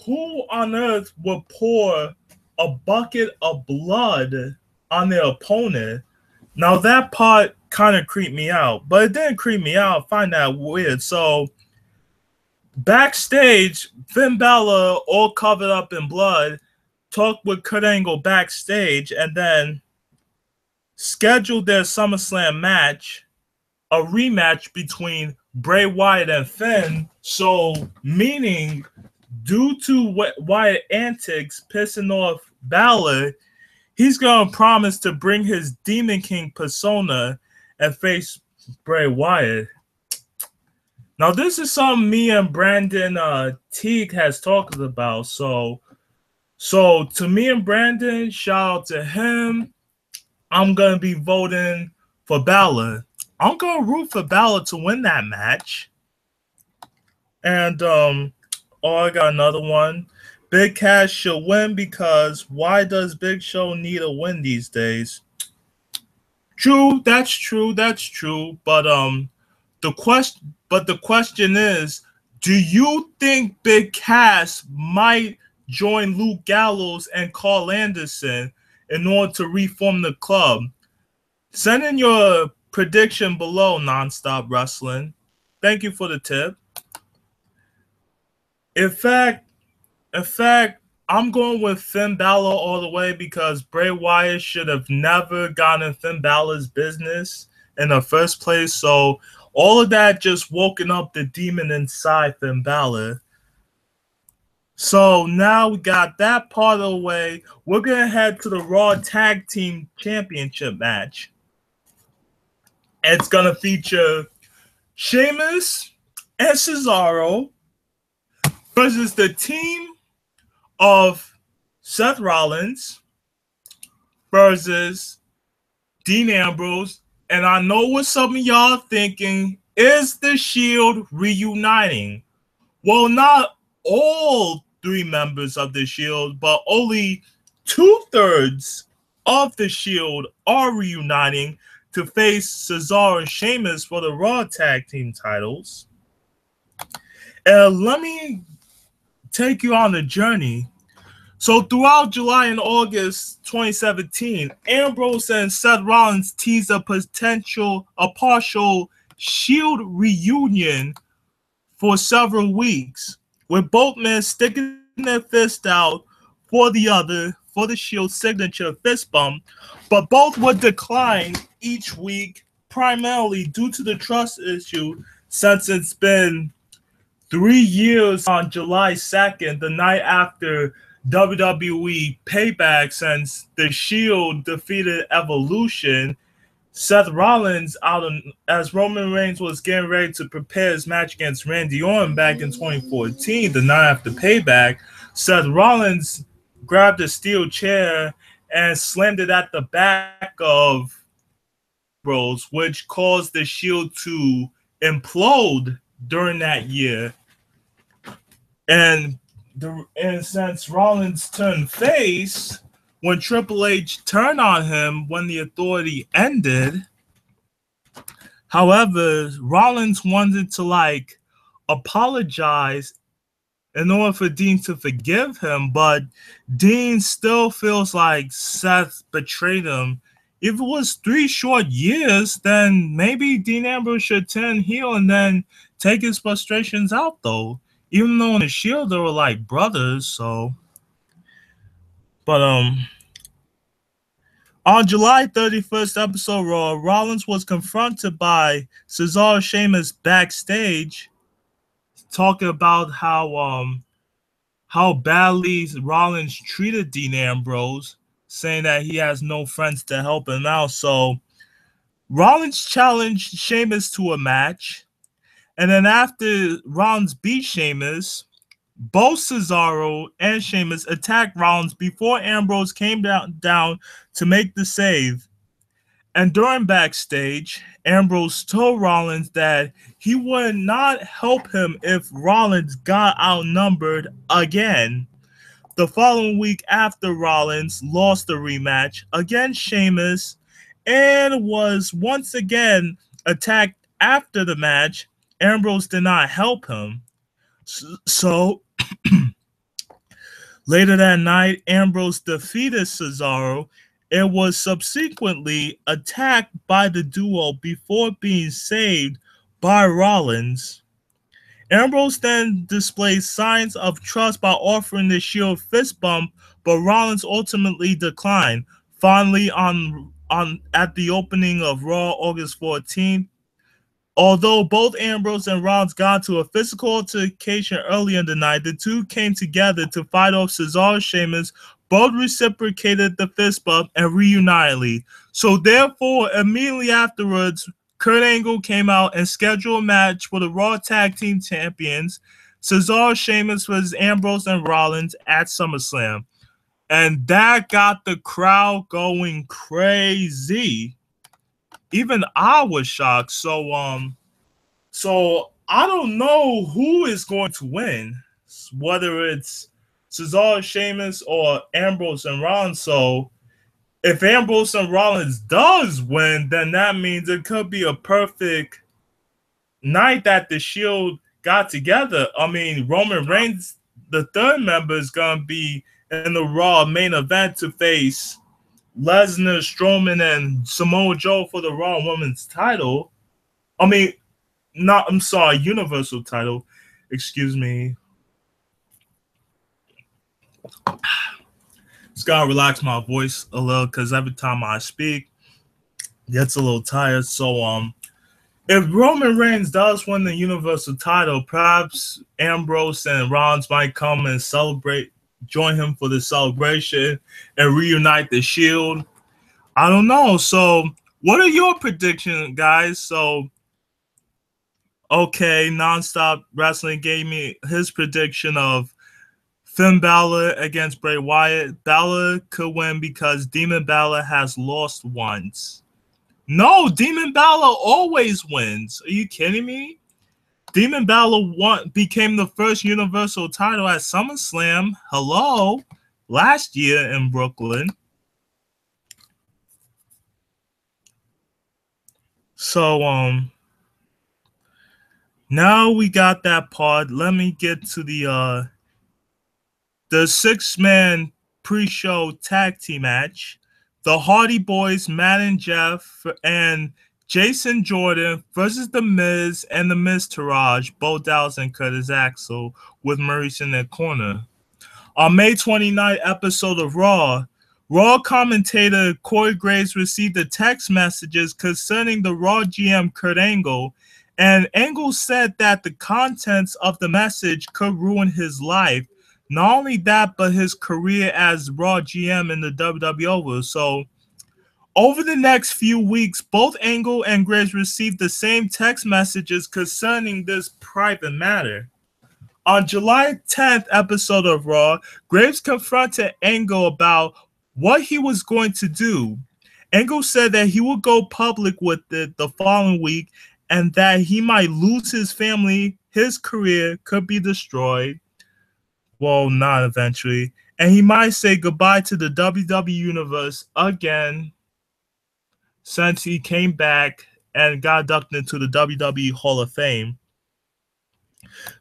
who on earth would pour a bucket of blood on their opponent? Now, that part kind of creeped me out, but it didn't creep me out. I find that weird. So, backstage, Finn Balor, all covered up in blood, talked with Kurt Angle backstage, and then scheduled their SummerSlam match, a rematch between Bray Wyatt and Finn. So, meaning, due to Wyatt antics pissing off Balor, he's going to promise to bring his Demon King persona and face Bray Wyatt. Now, this is something me and Brandon Teague has talked about. So to me and Brandon, shout out to him. I'm going to be voting for Balor. I'm going to root for Balor to win that match. And, I got another one. Big Cass should win because why does Big Show need a win these days? True, that's true. But the question is, do you think Big Cass might join Luke Gallows and Carl Anderson in order to reform the club? Send in your prediction below, Nonstop Wrestling. Thank you for the tip. In fact, I'm going with Finn Balor all the way because Bray Wyatt should have never gotten Finn Balor's business in the first place. So all of that just woken up the demon inside Finn Balor. So now we got that part of the way. We're going to head to the Raw Tag Team Championship match. It's going to feature Sheamus and Cesaro versus the team of Seth Rollins versus Dean Ambrose. And I know what some of y'all thinking, is the Shield reuniting? Well, not all three members of the Shield, but only 2/3 of the Shield are reuniting. to face Cesaro and Sheamus for the Raw Tag Team titles. And let me take you on a journey. So throughout July and August 2017, Ambrose and Seth Rollins teased a partial Shield reunion for several weeks, with both men sticking their fist out for the other for the Shield signature fist bump, but both would decline each week, primarily due to the trust issue, since it's been 3 years on July 2nd, the night after WWE Payback, since the Shield defeated Evolution. Seth Rollins as Roman Reigns was getting ready to prepare his match against Randy Orton back in 2014, the night after Payback. Seth Rollins grabbed a steel chair and slammed it at the back of Ambrose, which caused the Shield to implode during that year. And since Rollins turned face, when Triple H turned on him when the Authority ended, however, Rollins wanted to apologize in order for Dean to forgive him, but Dean still feels like Seth betrayed him. If it was 3 short years, then maybe Dean Ambrose should turn heel and then take his frustrations out, though. Even though in the Shield they were like brothers, so. But on July 31st episode Raw, Rollins was confronted by Cesaro Sheamus backstage, talking about how badly Rollins treated Dean Ambrose, saying that he has no friends to help him out. So Rollins challenged Sheamus to a match, and then after Rollins beat Sheamus, both Cesaro and Sheamus attacked Rollins before Ambrose came down to make the save. And during backstage, Ambrose told Rollins that he would not help him if Rollins got outnumbered again. The following week after Rollins lost the rematch against Sheamus and was once again attacked after the match, Ambrose did not help him. So later that night, Ambrose defeated Cesaro and was subsequently attacked by the duo before being saved by Rollins. Ambrose then displayed signs of trust by offering the Shield fist bump, but Rollins ultimately declined. Finally, at the opening of Raw August 14th, although both Ambrose and Rollins got to a physical altercation earlier in the night, the two came together to fight off Cesaro Sheamus. Both reciprocated the fist bump and reunited. So therefore, immediately afterwards, Kurt Angle came out and scheduled a match for the Raw Tag Team Champions, Cesaro Sheamus versus Ambrose and Rollins at SummerSlam. And that got the crowd going crazy. Even I was shocked. So I don't know who is going to win, whether it's Cesaro, Sheamus, or Ambrose and Rollins. So if Ambrose and Rollins does win, then that means it could be a perfect night that the Shield got together. I mean, Roman Reigns, the third member, is going to be in the Raw main event to face Lesnar, Strowman, and Samoa Joe for the Raw Women's title. Universal title. Excuse me. Just gotta relax my voice a little because every time I speak, it gets a little tired. So, if Roman Reigns does win the Universal title, perhaps Ambrose and Rollins might come and join him for the celebration and reunite the Shield. I don't know. So, what are your predictions, guys? So, okay, Nonstop Wrestling gave me his prediction of Finn Balor against Bray Wyatt. Balor could win because Demon Balor has lost once. No, Demon Balor always wins. Are you kidding me? Demon Balor became the first Universal title at SummerSlam. Hello, last year in Brooklyn. So now we got that part. Let me get to the 6-man pre-show tag team match. The Hardy Boys, Matt and Jeff, and Jason Jordan versus The Miz and The Miz Taraj, Bo Dallas and Curtis Axel, with Maurice in their corner. On May 29th episode of Raw commentator Corey Graves received the text messages concerning the Raw GM Kurt Angle, and Angle said that the contents of the message could ruin his life. Not only that, but his career as Raw GM in the WWE. So, over the next few weeks, both Angle and Graves received the same text messages concerning this private matter. On July 10th episode of Raw, Graves confronted Angle about what he was going to do. Angle said that he would go public with it the following week and that he might lose his family, his career could be destroyed. Well, not eventually. And he might say goodbye to the WWE Universe again since he came back and got inducted into the WWE Hall of Fame.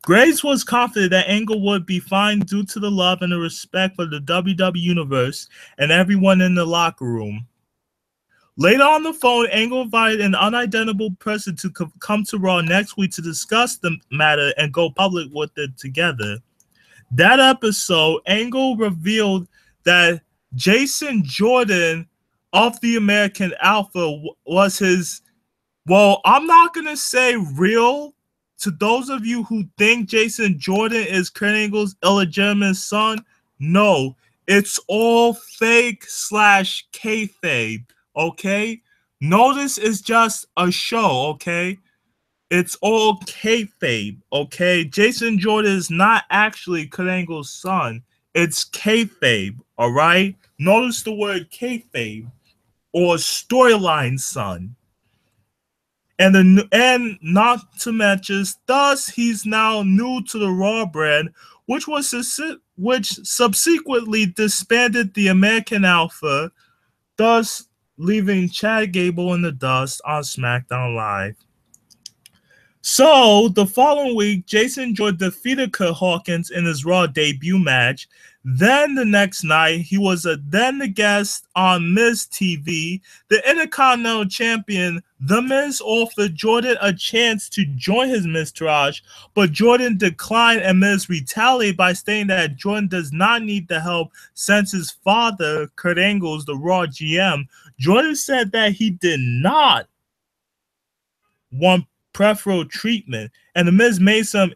Graves was confident that Angle would be fine due to the love and the respect for the WWE Universe and everyone in the locker room. Later on the phone, Angle invited an unidentifiable person to come to Raw next week to discuss the matter and go public with it together. That episode, Angle revealed that Jason Jordan of the American Alpha was his, well, I'm not going to say real. To those of you who think Jason Jordan is Kurt Angle's illegitimate son, no, it's all fake / kayfabe, okay? Notice it's just a show, okay? It's all kayfabe, okay? Jason Jordan is not actually Kurt Angle's son. It's kayfabe, all right? Notice the word kayfabe or storyline son. And not to mention, thus he's now new to the Raw brand, which subsequently disbanded the American Alpha, thus leaving Chad Gable in the dust on SmackDown Live. So, the following week, Jason Jordan defeated Kurt Hawkins in his Raw debut match. Then the next night, he was then the guest on Miz TV. The Intercontinental Champion, The Miz, offered Jordan a chance to join his Miztourage, but Jordan declined, and Miz retaliated by stating that Jordan does not need the help since his father, Kurt Angle, is the Raw GM. Jordan said that he did not want preferential treatment, and The Miz made some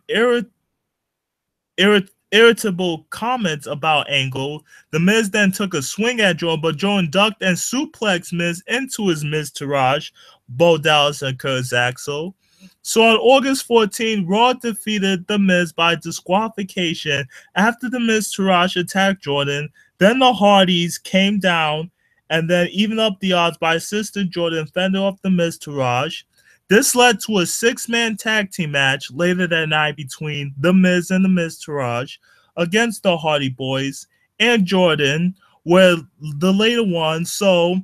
irritable comments about Angle. The Miz then took a swing at Jordan, but Jordan ducked and suplexed Miz into his Miztourage, Bo Dallas and Curtis Axel. So on August 14, Raw defeated The Miz by disqualification after the Miztourage attacked Jordan. Then the Hardys came down and then evened up the odds by assisting Jordan fending off the Miztourage. This led to a 6-man tag team match later that night between The Miz and the Miztourage against the Hardy Boys and Jordan, where the later one. So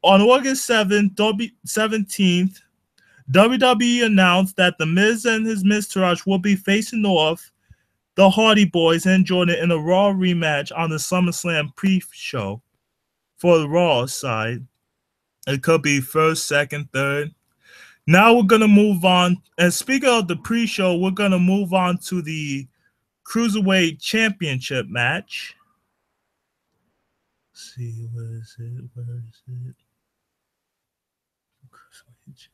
on August 17th, WWE announced that The Miz and his Miztourage will be facing off the Hardy Boys and Jordan in a Raw rematch on the SummerSlam pre-show for the Raw side. It could be first, second, third. Now we're going to move on. And speaking of the pre-show, we're going to move on to the Cruiserweight Championship match. Let's see, where is it? Cruiserweight.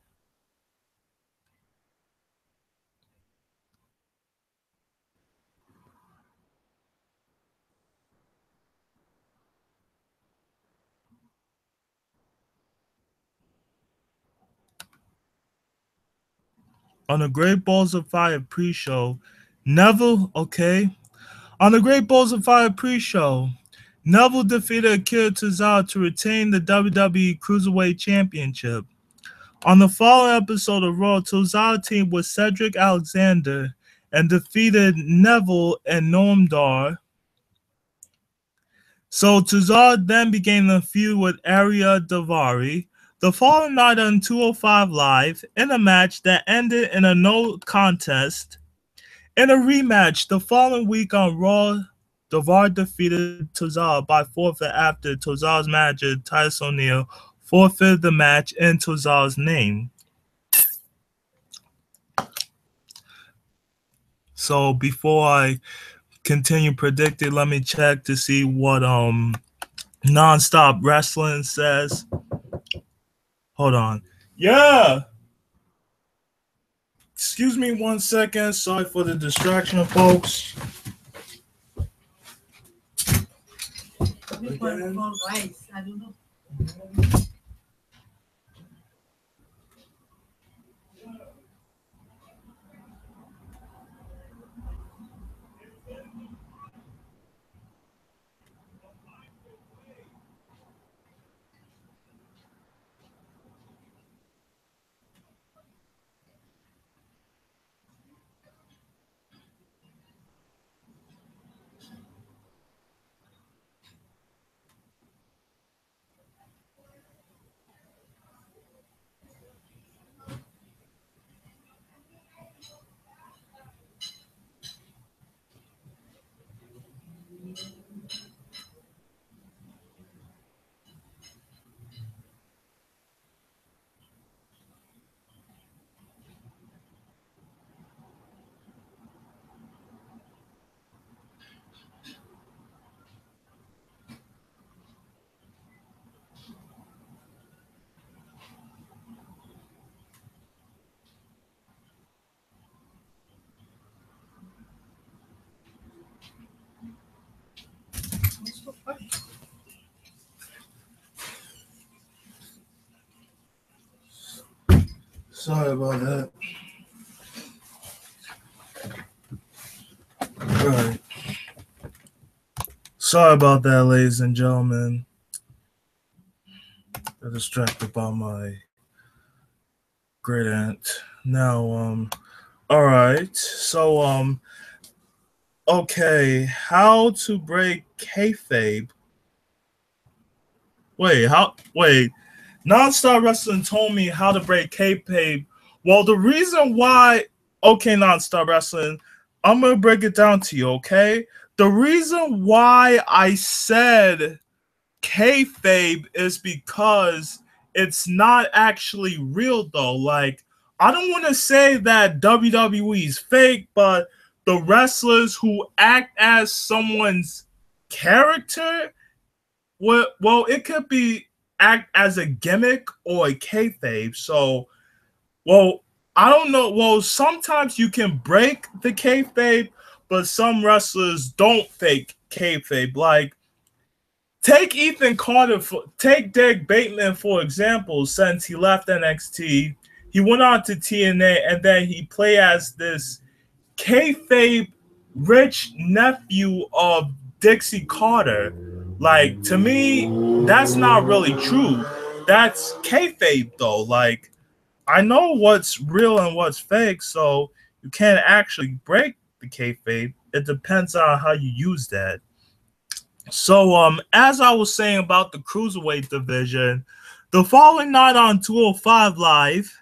On the Great Balls of Fire pre-show, Neville, on the Great Balls of Fire pre-show, Neville defeated Akira Tozawa to retain the WWE Cruiserweight Championship. On the following episode of Raw, Tozawa teamed with Cedric Alexander and defeated Neville and Noam Dar. So Tozawa then began a feud with Ariya Daivari. The following night on 205 Live, in a match that ended in a no contest, in a rematch the following week on Raw, Devar defeated Tozawa by forfeit after Tozawa's manager, Titus O'Neil, forfeited the match in Tozawa's name. So before I continue predicting, let me check to see what Nonstop Wrestling says. Hold on. Yeah. Excuse me 1 second. Sorry for the distraction, folks. I don't know. Sorry about that. All right. Sorry about that, ladies and gentlemen. I'm distracted by my great aunt. Now, all right. So, okay. How to break kayfabe? Wait, Nonstop Wrestling told me how to break kayfabe. Well, the reason why, okay, Nonstop Wrestling, I'm gonna break it down to you, okay? The reason why I said kayfabe is because it's not actually real, though. Like, I don't want to say that WWE is fake, but the wrestlers who act as someone's character, well, it could be act as a gimmick or a kayfabe. So, well, I don't know. Well, sometimes you can break the kayfabe, but some wrestlers don't fake kayfabe. Like, take Ethan Carter, take Derek Bateman, for example. Since he left NXT, he went on to TNA, and then he played as this kayfabe rich nephew of Dixie Carter. Like, to me, that's not really true. That's kayfabe, though. Like, I know what's real and what's fake, so you can't actually break the kayfabe. It depends on how you use that. So, as I was saying about the cruiserweight division, the following night on 205 Live,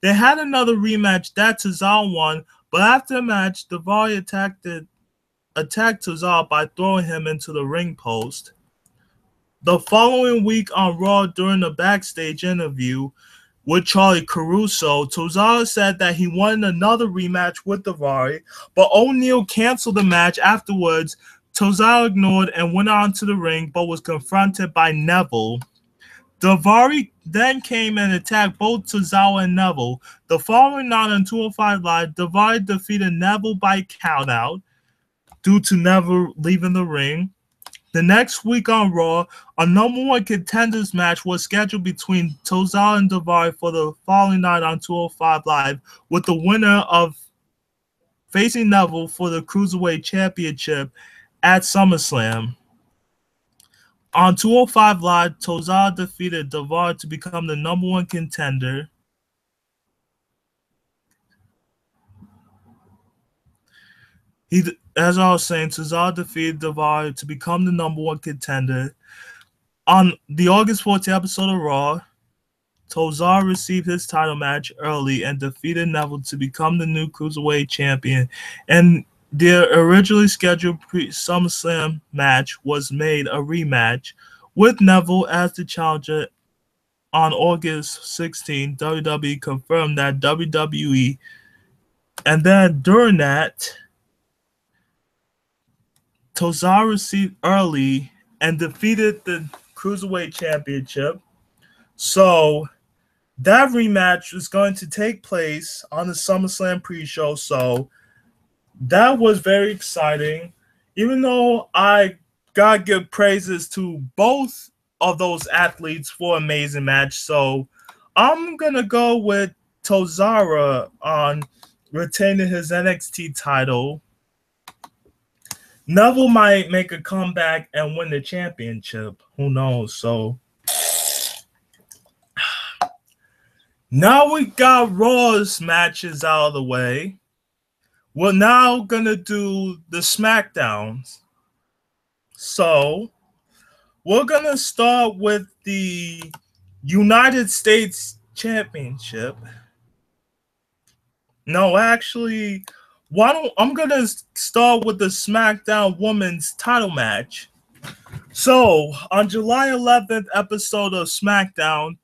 they had another rematch that Tozawa won, but after the match, Daivari attacked Tozawa by throwing him into the ring post. The following week on Raw, during a backstage interview with Charlie Caruso, Tozawa said that he wanted another rematch with Daivari, but O'Neil canceled the match afterwards. Tozawa ignored and went on to the ring, but was confronted by Neville. Daivari then came and attacked both Tozawa and Neville. The following night on 205 Live, Daivari defeated Neville by countout due to Neville leaving the ring. The next week on Raw, a number one contenders match was scheduled between Tozawa and Daivari for the following night on 205 Live, with the winner of facing Neville for the Cruiserweight Championship at SummerSlam. On 205 Live, Tozawa defeated Daivari to become the number one contender. As I was saying, Tozawa defeated Daivari to become the number one contender. On the August 14th episode of Raw, Tozawa received his title match early and defeated Neville to become the new Cruiserweight champion. And their originally scheduled SummerSlam match was made a rematch with Neville as the challenger. On August 16, WWE confirmed that WWE, and then during that, Tozawa received early and defeated the Cruiserweight Championship. So that rematch was going to take place on the SummerSlam pre-show. So that was very exciting. Even though I gotta give praises to both of those athletes for an amazing match. So I'm gonna go with Tozawa on retaining his NXT title. Neville might make a comeback and win the championship. Who knows? So now we got Raw's matches out of the way. We're now gonna do the SmackDowns. So we're gonna start with the United States Championship. No, actually, I'm gonna start with the SmackDown Women's Title match. So on July 11th episode of SmackDown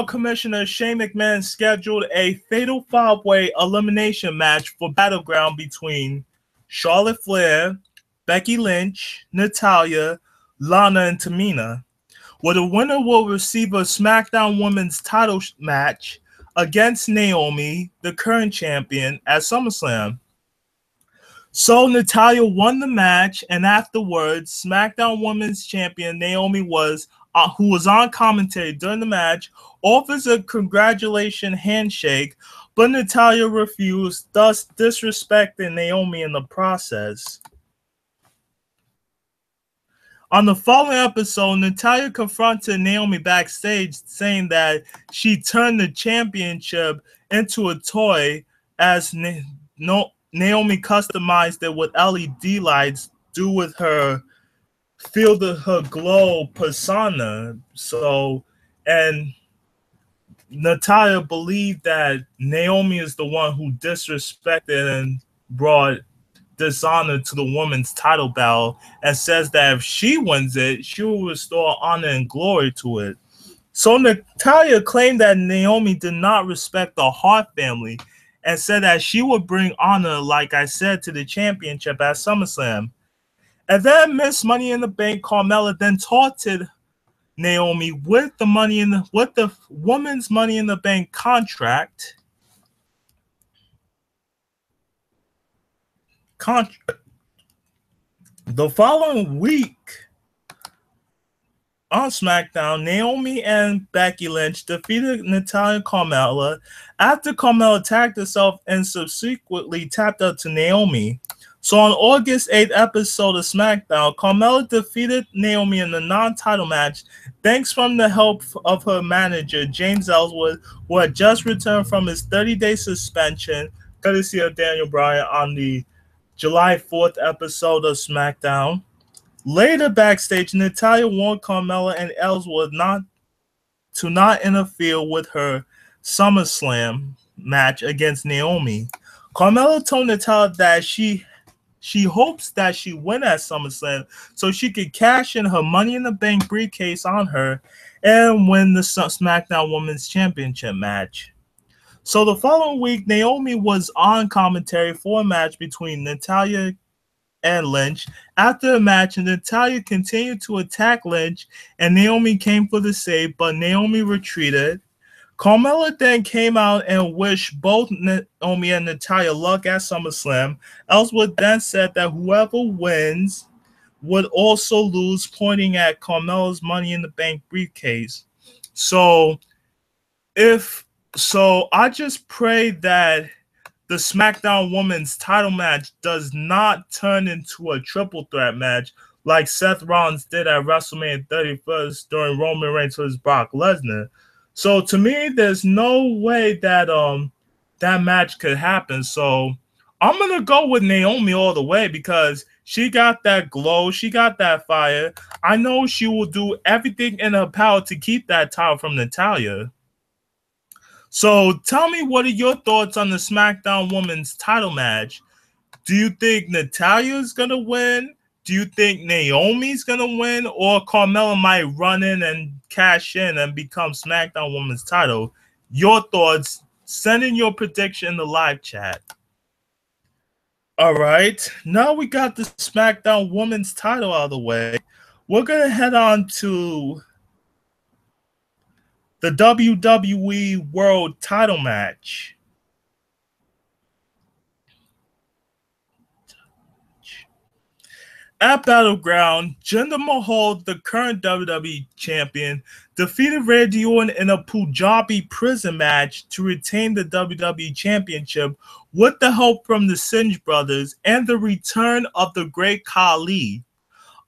Commissioner Shane McMahon scheduled a fatal 5-way elimination match for Battleground between Charlotte Flair, Becky Lynch, Natalya, Lana, and Tamina, where the winner will receive a SmackDown Women's title match against Naomi, the current champion, at SummerSlam. So Natalya won the match, and afterwards, SmackDown Women's champion Naomi who was on commentary during the match, offers a congratulation handshake, but Natalya refused, thus disrespecting Naomi in the process. On the following episode, Natalya confronted Naomi backstage, saying that she turned the championship into a toy as Naomi customized it with LED lights due with her Feel her glow persona. So, and Natalya believed that Naomi is the one who disrespected and brought dishonor to the women's title battle, and says that if she wins it, she will restore honor and glory to it. So Natalya claimed that Naomi did not respect the Hart family and said that she would bring honor, like I said, to the championship at SummerSlam. And then Miss Money in the Bank Carmella then taunted Naomi with the woman's Money in the Bank contract. The following week on SmackDown, Naomi and Becky Lynch defeated Natalya and Carmella after Carmella attacked herself and subsequently tapped out to Naomi. So on August 8th episode of SmackDown, Carmella defeated Naomi in the non-title match thanks from the help of her manager, James Ellsworth, who had just returned from his 30-day suspension, courtesy of Daniel Bryan, on the July 4th episode of SmackDown. Later backstage, Natalya warned Carmella and Ellsworth not interfere with her SummerSlam match against Naomi. Carmella told Natalya that she hopes that she win at SummerSlam so she could cash in her Money in the Bank briefcase on her and win the SmackDown Women's Championship match. So the following week, Naomi was on commentary for a match between Natalya and Lynch. After the match, Natalya continued to attack Lynch, and Naomi came for the save, but Naomi retreated. Carmella then came out and wished both Naomi and Natalya luck at SummerSlam. Ellsworth then said that whoever wins would also lose, pointing at Carmella's Money in the Bank briefcase. So I just pray that the SmackDown Women's title match does not turn into a triple threat match like Seth Rollins did at WrestleMania 31st during Roman Reigns vs. Brock Lesnar. So to me, there's no way that that match could happen. So I'm gonna go with Naomi all the way because She got that glow. She got that fire. I know she will do everything in her power to keep that title from Natalya. So tell me, what are your thoughts on the SmackDown Women's title match? Do you think Natalya's going to win? Do you think Naomi's going to win? Or Carmella might run in and cash in and become SmackDown Women's title? Your thoughts. Send in your prediction in the live chat. All right. Now we got the SmackDown Women's title out of the way. We're going to head on to the WWE World title match. At Battleground, Jinder Mahal, the current WWE champion, defeated Randy Orton in a Punjabi prison match to retain the WWE championship with the help from the Singh brothers and the return of the Great Khali.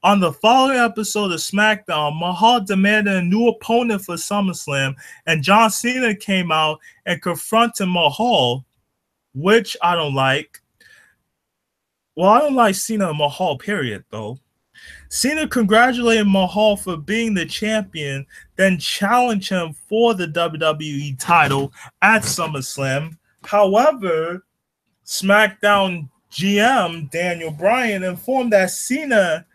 On the following episode of SmackDown, Mahal demanded a new opponent for SummerSlam, and John Cena came out and confronted Mahal, which I don't like. Well, I don't like Cena and Mahal, period, though. Cena congratulated Mahal for being the champion, then challenged him for the WWE title at SummerSlam. However, SmackDown GM Daniel Bryan informed Cena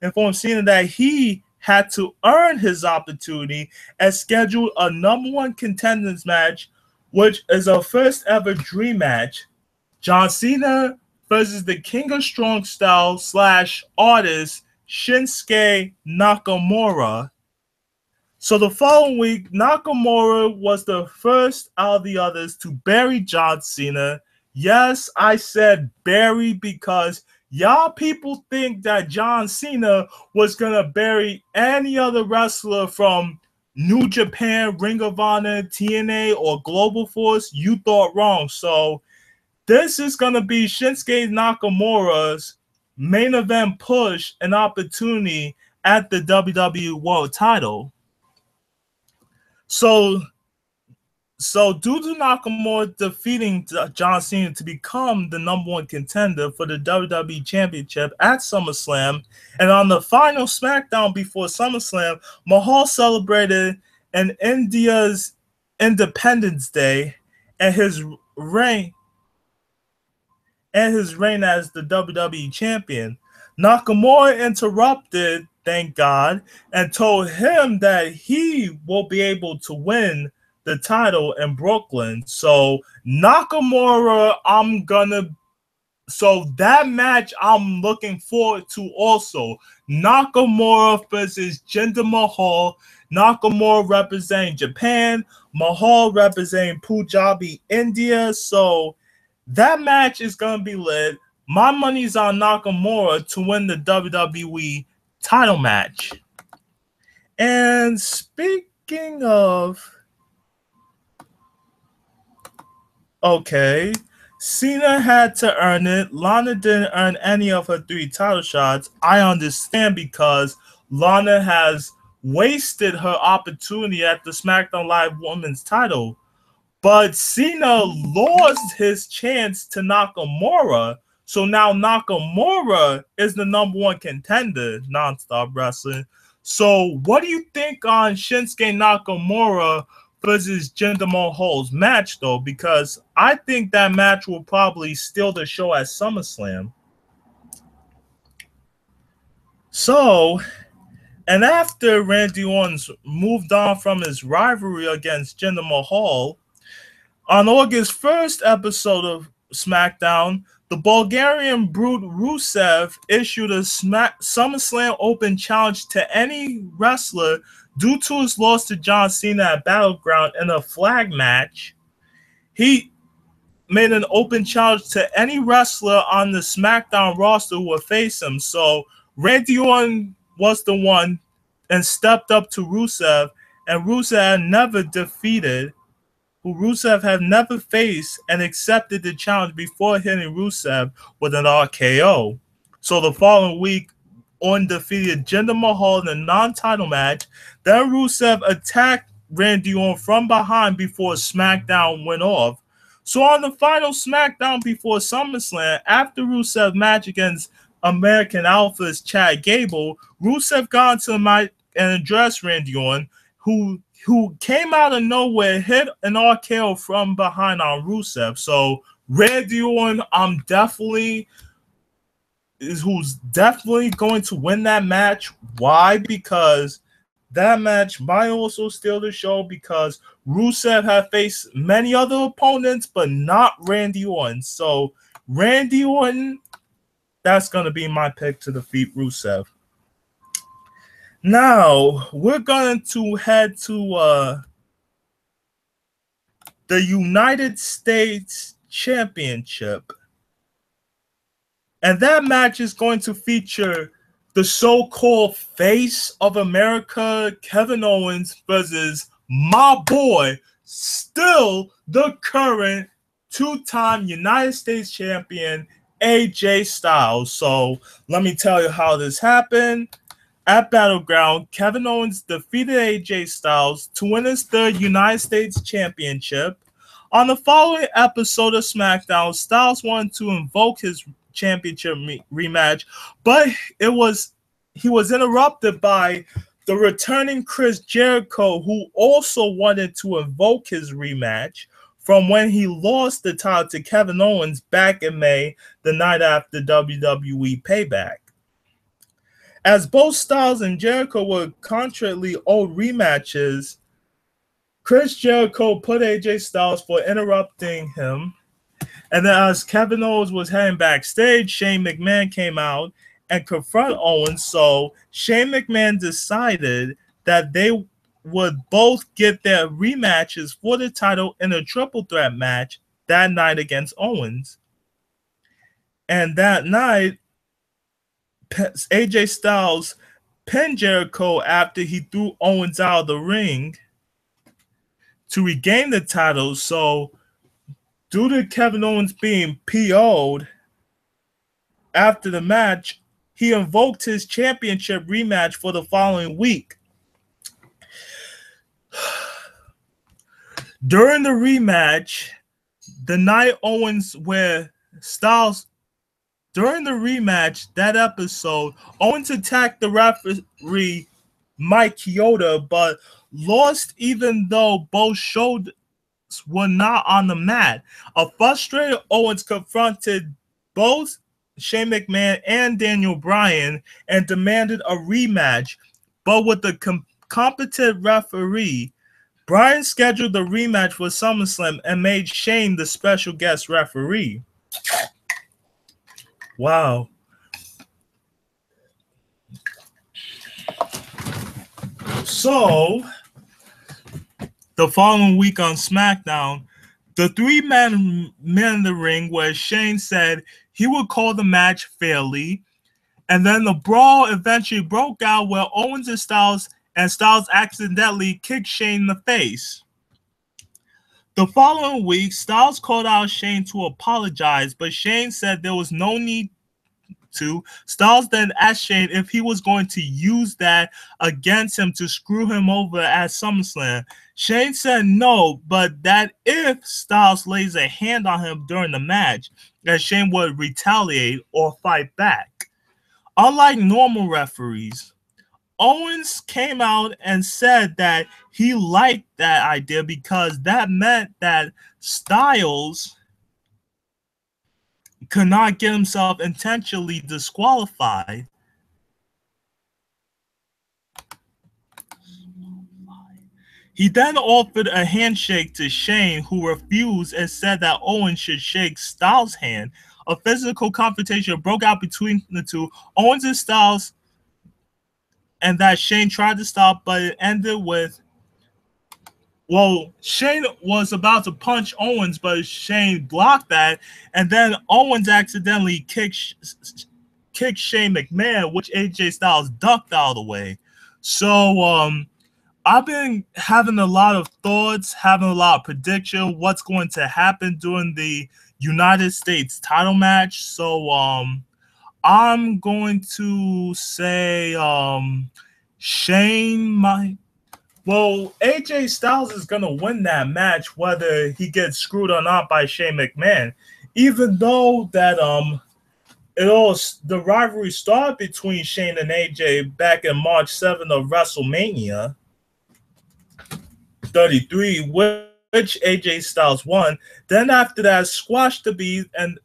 that he had to earn his opportunity and scheduled a #1 contenders match, which is a first ever dream match. John Cena versus the King of Strong Style / artist Shinsuke Nakamura. So the following week, Nakamura was the first out of the others to bury John Cena. Yes, I said bury because y'all people think that John Cena was going to bury any other wrestler from New Japan, Ring of Honor, TNA, or Global Force. You thought wrong. So this is going to be Shinsuke Nakamura's main event push and opportunity at the WWE World title. So due to Nakamura defeating John Cena to become the #1 contender for the WWE Championship at SummerSlam, and on the final SmackDown before SummerSlam, Mahal celebrated in India's Independence Day and his reign as the WWE champion. Nakamura interrupted, thank God, and told him that he will be able to win the title in Brooklyn. So Nakamura, that match I'm looking forward to also. Nakamura versus Jinder Mahal. Nakamura representing Japan, Mahal representing Punjabi, India. So that match is going to be lit. My money's on Nakamura to win the WWE title match. And speaking of... Okay, Cena had to earn it. Lana didn't earn any of her 3 title shots. I understand because Lana has wasted her opportunity at the SmackDown Live Women's title. But Cena lost his chance to Nakamura. So now Nakamura is the #1 contender, Nonstop Wrestling. So what do you think on Shinsuke Nakamura versus Jinder Mahal's match, though? Because I think that match will probably steal the show at SummerSlam. So, and after Randy Orton moved on from his rivalry against Jinder Mahal, on August 1st episode of SmackDown, the Bulgarian brute Rusev issued a SummerSlam Open challenge to any wrestler due to his loss to John Cena at Battleground in a flag match. He made an open challenge to any wrestler on the SmackDown roster who would face him. So Randy Orton was the one and stepped up to Rusev, and Rusev had never faced and accepted the challenge before hitting Rusev with an RKO. So the following week, Orton defeated Jinder Mahal in a non-title match. Then Rusev attacked Randy Orton from behind before SmackDown went off. So on the final SmackDown before SummerSlam, after Rusev's match against American Alpha's Chad Gable, Rusev got into the mic and addressed Randy Orton, who came out of nowhere, hit an RKO from behind on Rusev. So Randy Orton, who's definitely going to win that match. Why? Because that match might also steal the show, because Rusev had faced many other opponents, but not Randy Orton. So Randy Orton, that's going to be my pick to defeat Rusev. Now, we're going to head to the United States Championship. And that match is going to feature the so-called face of America, Kevin Owens, versus my boy, still the current two-time United States champion, AJ Styles. So let me tell you how this happened. At Battleground, Kevin Owens defeated AJ Styles to win his third United States championship. On the following episode of SmackDown, Styles wanted to invoke his championship rematch, but he was interrupted by the returning Chris Jericho, who also wanted to invoke his rematch from when he lost the title to Kevin Owens back in May, the night after WWE Payback. As both Styles and Jericho were contractually owed rematches, Chris Jericho put AJ Styles for interrupting him. And then as Kevin Owens was heading backstage, Shane McMahon came out and confronted Owens. So Shane McMahon decided that they would both get their rematches for the title in a triple threat match that night against Owens. And that night, AJ Styles pinned Jericho after he threw Owens out of the ring to regain the title. So due to Kevin Owens being PO'd after the match, he invoked his championship rematch for the following week. During the rematch, the night Owens where Styles, during the rematch, that episode, Owens attacked the referee Mike Chioda, but lost even though both shoulders were not on the mat. A frustrated Owens confronted both Shane McMahon and Daniel Bryan and demanded a rematch, but with the competent referee, Bryan scheduled the rematch for SummerSlam and made Shane the special guest referee. Wow. So, the following week on SmackDown, the three-man in the ring where Shane said he would call the match fairly, and then the brawl eventually broke out where Owens and Styles accidentally kicked Shane in the face. The following week, Styles called out Shane to apologize, but Shane said there was no need to. Styles then asked Shane if he was going to use that against him to screw him over at SummerSlam. Shane said no, but that if Styles lays a hand on him during the match, that Shane would retaliate or fight back. Unlike normal referees, Owens came out and said that he liked that idea because that meant that Styles could not get himself intentionally disqualified. He then offered a handshake to Shane, who refused and said that Owens should shake Styles' hand. A physical confrontation broke out between the two, Owens and Styles, and that Shane tried to stop, but it ended with, well, Shane was about to punch Owens, but Shane blocked that, and then Owens accidentally kicked Shane McMahon, which AJ Styles ducked out of the way. So I've been having a lot of thoughts, having a lot of prediction what's going to happen during the United States title match. So I'm going to say Shane might. Well, AJ Styles is going to win that match whether he gets screwed or not by Shane McMahon. Even though that the rivalry started between Shane and AJ back in March 7th of WrestleMania 33, which AJ Styles won. Then after that, squashed the beat, and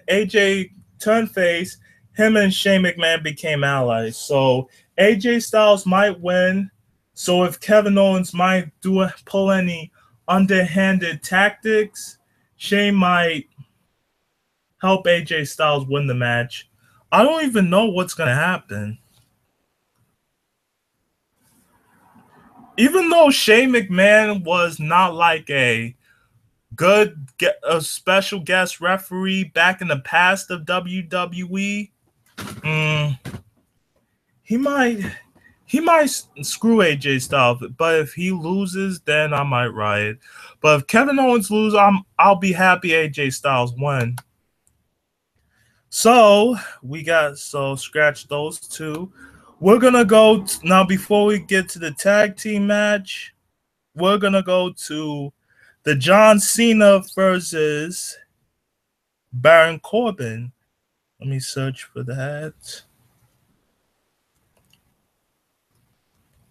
AJ turned face. Him and Shane McMahon became allies. So AJ Styles might win. So if Kevin Owens might pull any underhanded tactics, Shane might help AJ Styles win the match. I don't even know what's going to happen. Even though Shane McMahon was not like a special guest referee back in the past of WWE, he might screw AJ Styles. But if he loses, then I might riot. But if Kevin Owens loses, I'll be happy AJ Styles won. So scratch those two. We're gonna go now. Before we get to the tag team match, we're gonna go to the John Cena versus Baron Corbin. Let me search for that.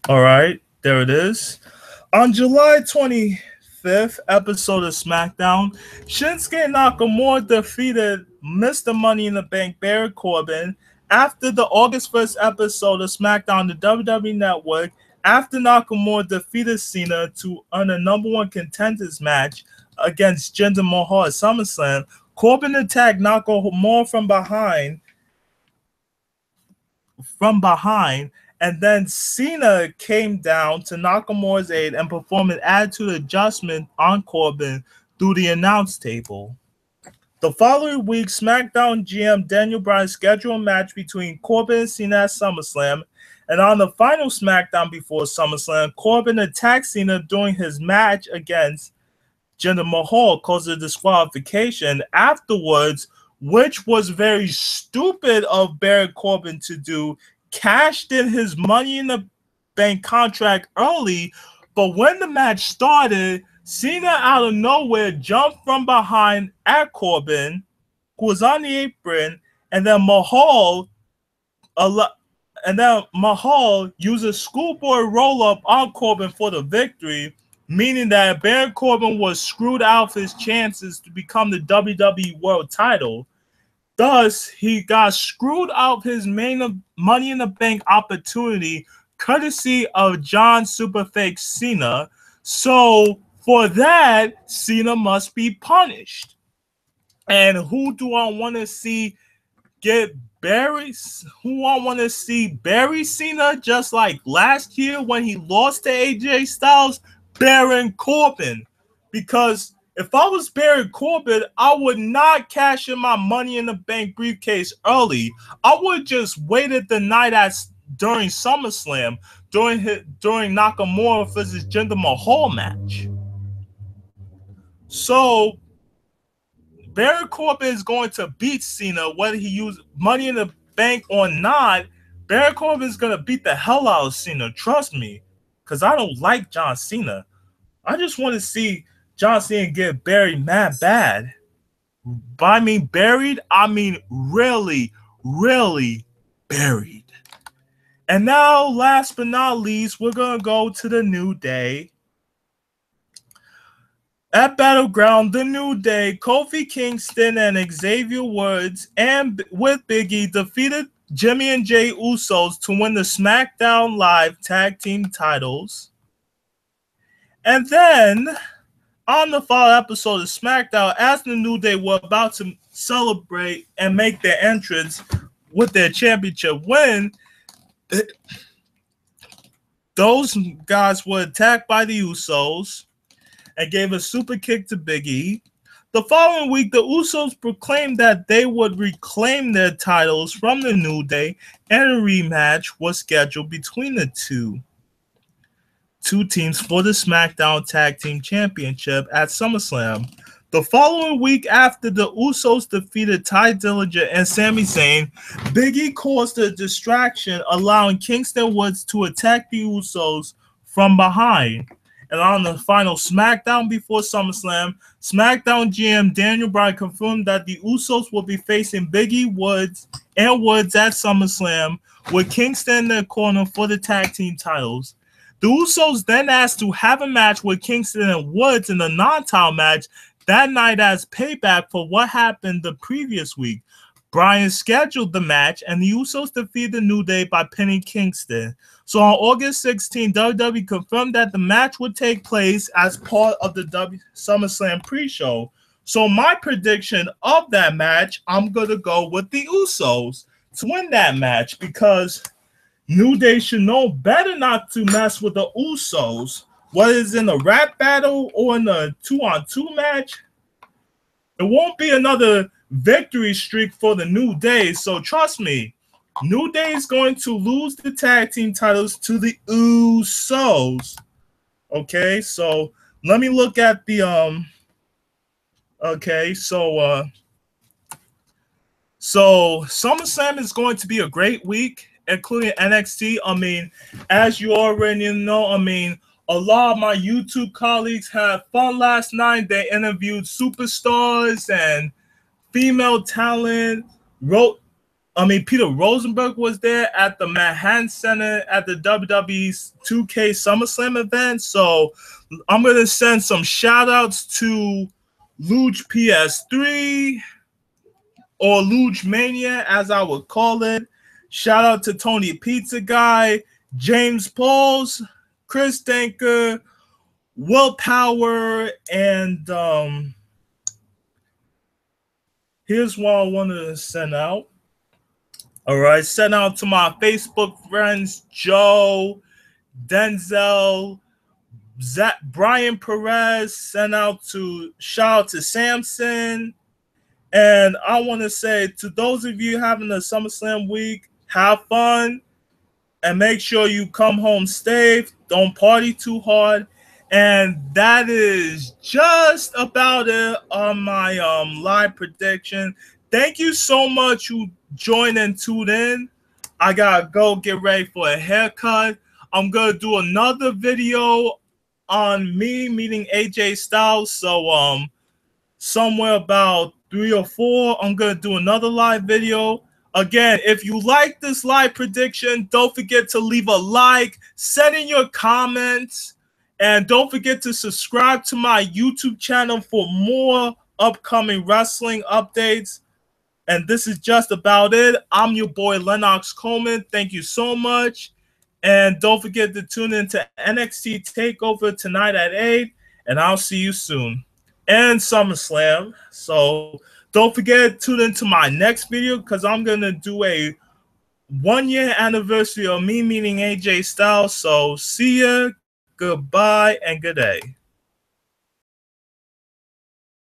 All right, there it is. On July 25th episode of SmackDown, Shinsuke Nakamura defeated Mr. Money in the Bank Baron Corbin. After the August 1st episode of SmackDown, the WWE Network, after Nakamura defeated Cena to earn a number one contenders match against Jinder Mahal at SummerSlam, Corbin attacked Nakamura from behind, and then Cena came down to Nakamura's aid and performed an attitude adjustment on Corbin through the announce table. The following week, SmackDown GM Daniel Bryan scheduled a match between Corbin and Cena at SummerSlam, and on the final SmackDown before SummerSlam, Corbin attacked Cena during his match against Jinder Mahal, causing disqualification. Afterwards, which was very stupid of Baron Corbin to do, cashed in his Money in the Bank contract early, but when the match started, Cena out of nowhere jumped from behind at Corbin, who was on the apron, and then Mahal used a schoolboy roll-up on Corbin for the victory, meaning that Baron Corbin was screwed out of his chances to become the WWE World title. Thus, he got screwed out of his main Money in the Bank opportunity, courtesy of John Superfake Cena. So, for that, Cena must be punished. And who do I want to see get buried? Who I want to see bury Cena just like last year when he lost to AJ Styles? Baron Corbin. Because if I was Baron Corbin, I would not cash in my Money in the Bank briefcase early. I would just waited the night during SummerSlam, during Nakamura versus Jinder Mahal match. So Baron Corbin is going to beat Cena, whether he used Money in the Bank or not. Baron Corbin is going to beat the hell out of Cena. Trust me, because I don't like John Cena. I just want to see John Cena get buried mad bad. By me buried, I mean really, really buried. And now, last but not least, we're going to go to the New Day. At Battleground, the New Day, Kofi Kingston and Xavier Woods and with Big E defeated Jimmy and Jay Usos to win the SmackDown Live Tag Team titles. And then, on the final episode of SmackDown, as the New Day were about to celebrate and make their entrance with their championship win, those guys were attacked by the Usos and gave a super kick to Big E. The following week, the Usos proclaimed that they would reclaim their titles from the New Day, and a rematch was scheduled between the two teams for the SmackDown Tag Team Championship at SummerSlam. The following week, after the Usos defeated Ty Dillinger and Sami Zayn, Big E caused a distraction, allowing Kingston Woods to attack the Usos from behind. And on the final SmackDown before SummerSlam, SmackDown GM Daniel Bryan confirmed that the Usos will be facing Biggie, Woods at SummerSlam, with Kingston in their corner for the tag team titles. The Usos then asked to have a match with Kingston and Woods in a non-title match that night as payback for what happened the previous week. Bryan scheduled the match, and the Usos defeated the New Day by pinning Kingston. So on August 16, WWE confirmed that the match would take place as part of the SummerSlam pre-show. So my prediction of that match, I'm going to go with the Usos to win that match, because New Day should know better not to mess with the Usos, whether it's in a rap battle or in a 2-on-2 match. It won't be another victory streak for the New Day, so trust me, New Day is going to lose the tag team titles to the Usos. Okay, so let me look at the so SummerSlam is going to be a great week, including NXT. I mean, as you already know, I mean, a lot of my YouTube colleagues had fun last night. They interviewed superstars and female talent. Peter Rosenberg was there at the Manhattan Center at the WWE's 2K SummerSlam event. So I'm going to send some shout outs to Luge PS3, or Luge Mania as I would call it. Shout out to Tony Pizza Guy, James Pauls, Chris Denker, Willpower, and here's what I wanted to send out. All right, send out to my Facebook friends, Joe, Denzel, Zach, Brian Perez. Shout out to Samson. And I want to say to those of you having a SummerSlam week, have fun and make sure you come home safe. Don't party too hard. And that is just about it on my live prediction. Thank you so much who joined and tuned in. I gotta go get ready for a haircut. I'm gonna do another video on me meeting AJ Styles. So somewhere about 3 or 4, I'm gonna do another live video. Again, if you like this live prediction, don't forget to leave a like, send in your comments, and don't forget to subscribe to my YouTube channel for more upcoming wrestling updates. And this is just about it. I'm your boy Lennox Coleman. Thank you so much. And don't forget to tune in to NXT Takeover tonight at 8. And I'll see you soon. And SummerSlam. So don't forget to tune into my next video, because I'm going to do a 1-year anniversary of me meeting AJ Styles. So see ya, goodbye, and good day.